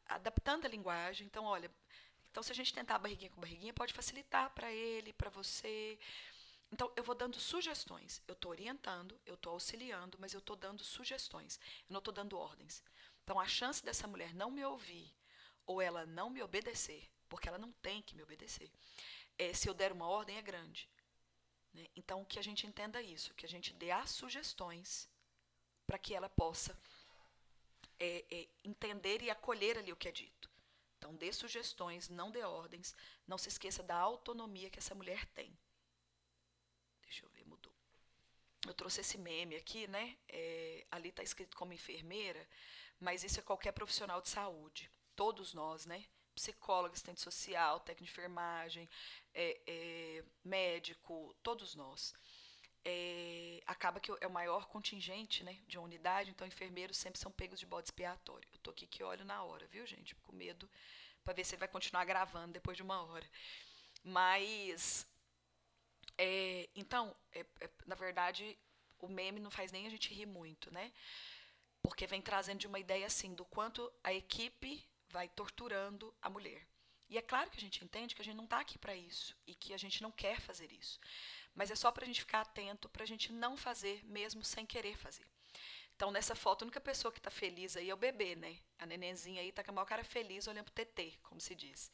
adaptando a linguagem. Então, olha, então, se a gente tentar barriguinha com barriguinha, pode facilitar para ele, para você. Então, eu vou dando sugestões. Eu estou orientando, eu estou auxiliando, mas eu estou dando sugestões. Eu não estou dando ordens. Então, a chance dessa mulher não me ouvir ou ela não me obedecer, porque ela não tem que me obedecer, se eu der uma ordem, é grande. Né? Então, que a gente entenda isso, que a gente dê as sugestões para que ela possa entender e acolher ali o que é dito. Então, dê sugestões, não dê ordens. Não se esqueça da autonomia que essa mulher tem. Deixa eu ver, mudou. Eu trouxe esse meme aqui, né? Ali está escrito como enfermeira, mas isso é qualquer profissional de saúde. Todos nós, né? Psicólogo, assistente social, técnico de enfermagem, médico, todos nós. Acaba que é o maior contingente, né, de uma unidade, então enfermeiros sempre são pegos de bode expiatório. Eu tô aqui que olho na hora, viu, gente? Com medo para ver se ele vai continuar gravando depois de uma hora. Mas, então, na verdade, o meme não faz nem a gente rir muito, né? Porque vem trazendo de uma ideia assim, do quanto a equipe vai torturando a mulher. E é claro que a gente entende que a gente não está aqui para isso e que a gente não quer fazer isso. Mas é só para a gente ficar atento, para a gente não fazer mesmo sem querer fazer. Então, nessa foto, a única pessoa que está feliz aí é o bebê, né? A nenenzinha aí está com a maior cara feliz olhando pro tetê, como se diz.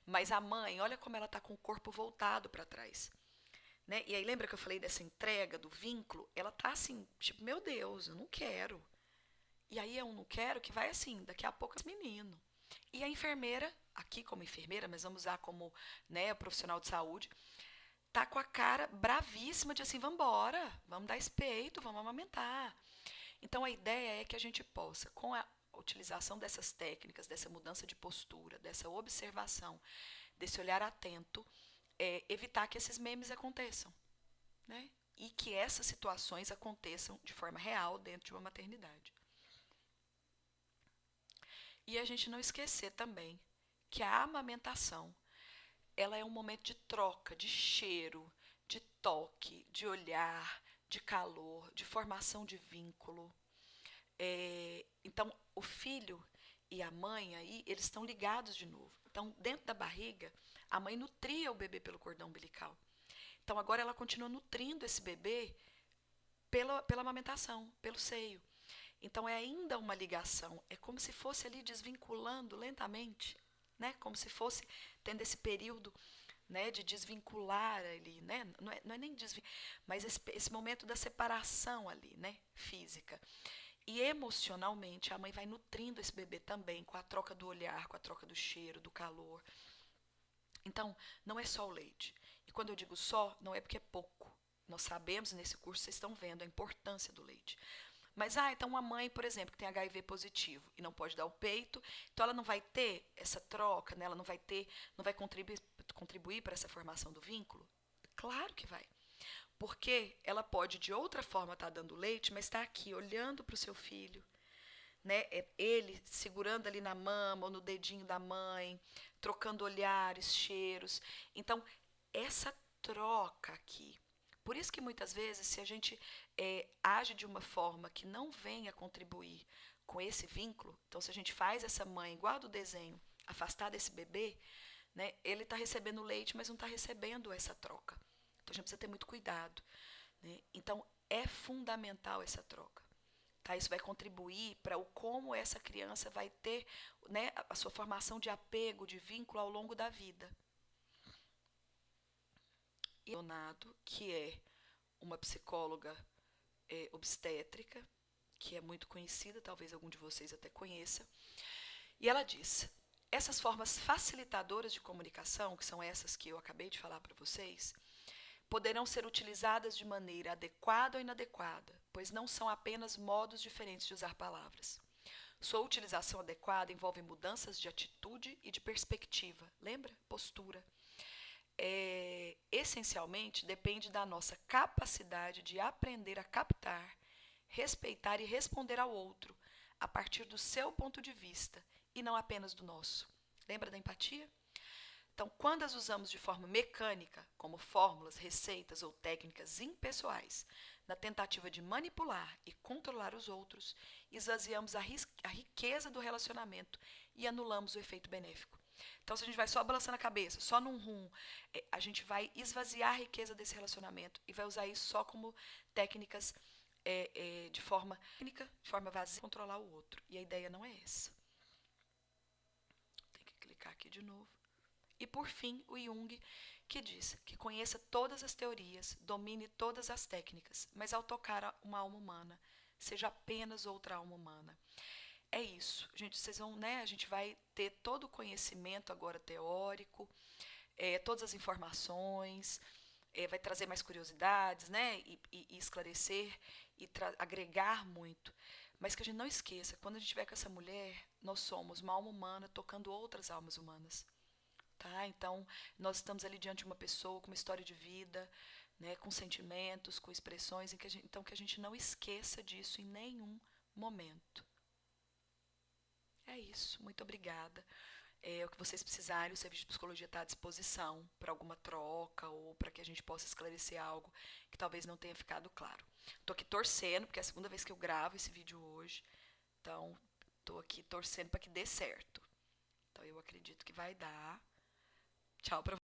Mas a mãe, olha como ela está com o corpo voltado para trás. Né? E aí, lembra que eu falei dessa entrega, do vínculo? Ela está assim, tipo, meu Deus, eu não quero. E aí eu não quero que vai assim, daqui a pouco é menino. E a enfermeira, aqui como enfermeira, mas vamos usar como, né, profissional de saúde, tá com a cara bravíssima de assim, vamos embora, vamos dar esse peito, vamos amamentar. Então a ideia é que a gente possa, com a utilização dessas técnicas, dessa mudança de postura, dessa observação, desse olhar atento, evitar que esses memes aconteçam, né? E que essas situações aconteçam de forma real dentro de uma maternidade. E a gente não esquecer também que a amamentação, ela é um momento de troca, de cheiro, de toque, de olhar, de calor, de formação de vínculo. Então, o filho e a mãe aí, eles estão ligados de novo. Então, dentro da barriga, a mãe nutria o bebê pelo cordão umbilical. Então, agora ela continua nutrindo esse bebê pela amamentação, pelo seio. Então, é ainda uma ligação. É como se fosse ali desvinculando lentamente, né? Como se fosse tendo esse período, né, de desvincular ali, né? Não é nem desvincular, mas esse momento da separação ali, né, física. E emocionalmente, a mãe vai nutrindo esse bebê também, com a troca do olhar, com a troca do cheiro, do calor. Então, não é só o leite. E quando eu digo só, não é porque é pouco. Nós sabemos, nesse curso, vocês estão vendo a importância do leite. Mas, então uma mãe, por exemplo, que tem HIV positivo e não pode dar o peito, então ela não vai ter essa troca, né? Ela não vai contribuir para essa formação do vínculo? Claro que vai. Porque ela pode, de outra forma, estar dando leite, mas está aqui, olhando para o seu filho, né? Ele segurando ali na mama ou no dedinho da mãe, trocando olhares, cheiros. Então, essa troca aqui. Por isso que muitas vezes, se a gente age de uma forma que não venha contribuir com esse vínculo, então se a gente faz essa mãe, igual do desenho, afastar desse bebê, né, ele está recebendo leite, mas não está recebendo essa troca. Então a gente precisa ter muito cuidado, né? Então é fundamental essa troca. Tá? Isso vai contribuir para o como essa criança vai ter, né, a sua formação de apego, de vínculo ao longo da vida. E Leonardo, que é uma psicóloga obstétrica, que é muito conhecida, talvez algum de vocês até conheça, e ela diz: essas formas facilitadoras de comunicação, que são essas que eu acabei de falar para vocês, poderão ser utilizadas de maneira adequada ou inadequada, pois não são apenas modos diferentes de usar palavras. Sua utilização adequada envolve mudanças de atitude e de perspectiva. Lembra? Postura. Essencialmente, depende da nossa capacidade de aprender a captar, respeitar e responder ao outro a partir do seu ponto de vista e não apenas do nosso. Lembra da empatia? Então, quando as usamos de forma mecânica, como fórmulas, receitas ou técnicas impessoais, na tentativa de manipular e controlar os outros, esvaziamos a riqueza do relacionamento e anulamos o efeito benéfico. Então, se a gente vai só balançando a cabeça, só num rum, a gente vai esvaziar a riqueza desse relacionamento e vai usar isso só como técnicas de forma vazia, controlar o outro. E a ideia não é essa. Tem que clicar aqui de novo. E, por fim, o Jung, que diz que conheça todas as teorias, domine todas as técnicas, mas ao tocar uma alma humana, seja apenas outra alma humana. É isso, gente, vocês vão, né, a gente vai ter todo o conhecimento agora teórico, todas as informações, vai trazer mais curiosidades, né, e esclarecer e agregar muito. Mas que a gente não esqueça, quando a gente estiver com essa mulher, nós somos uma alma humana tocando outras almas humanas. Tá? Então, nós estamos ali diante de uma pessoa com uma história de vida, né, com sentimentos, com expressões, então que a gente não esqueça disso em nenhum momento. É isso, muito obrigada. O que vocês precisarem, o Serviço de Psicologia está à disposição para alguma troca ou para que a gente possa esclarecer algo que talvez não tenha ficado claro. Estou aqui torcendo, porque é a segunda vez que eu gravo esse vídeo hoje, então estou aqui torcendo para que dê certo. Então eu acredito que vai dar. Tchau para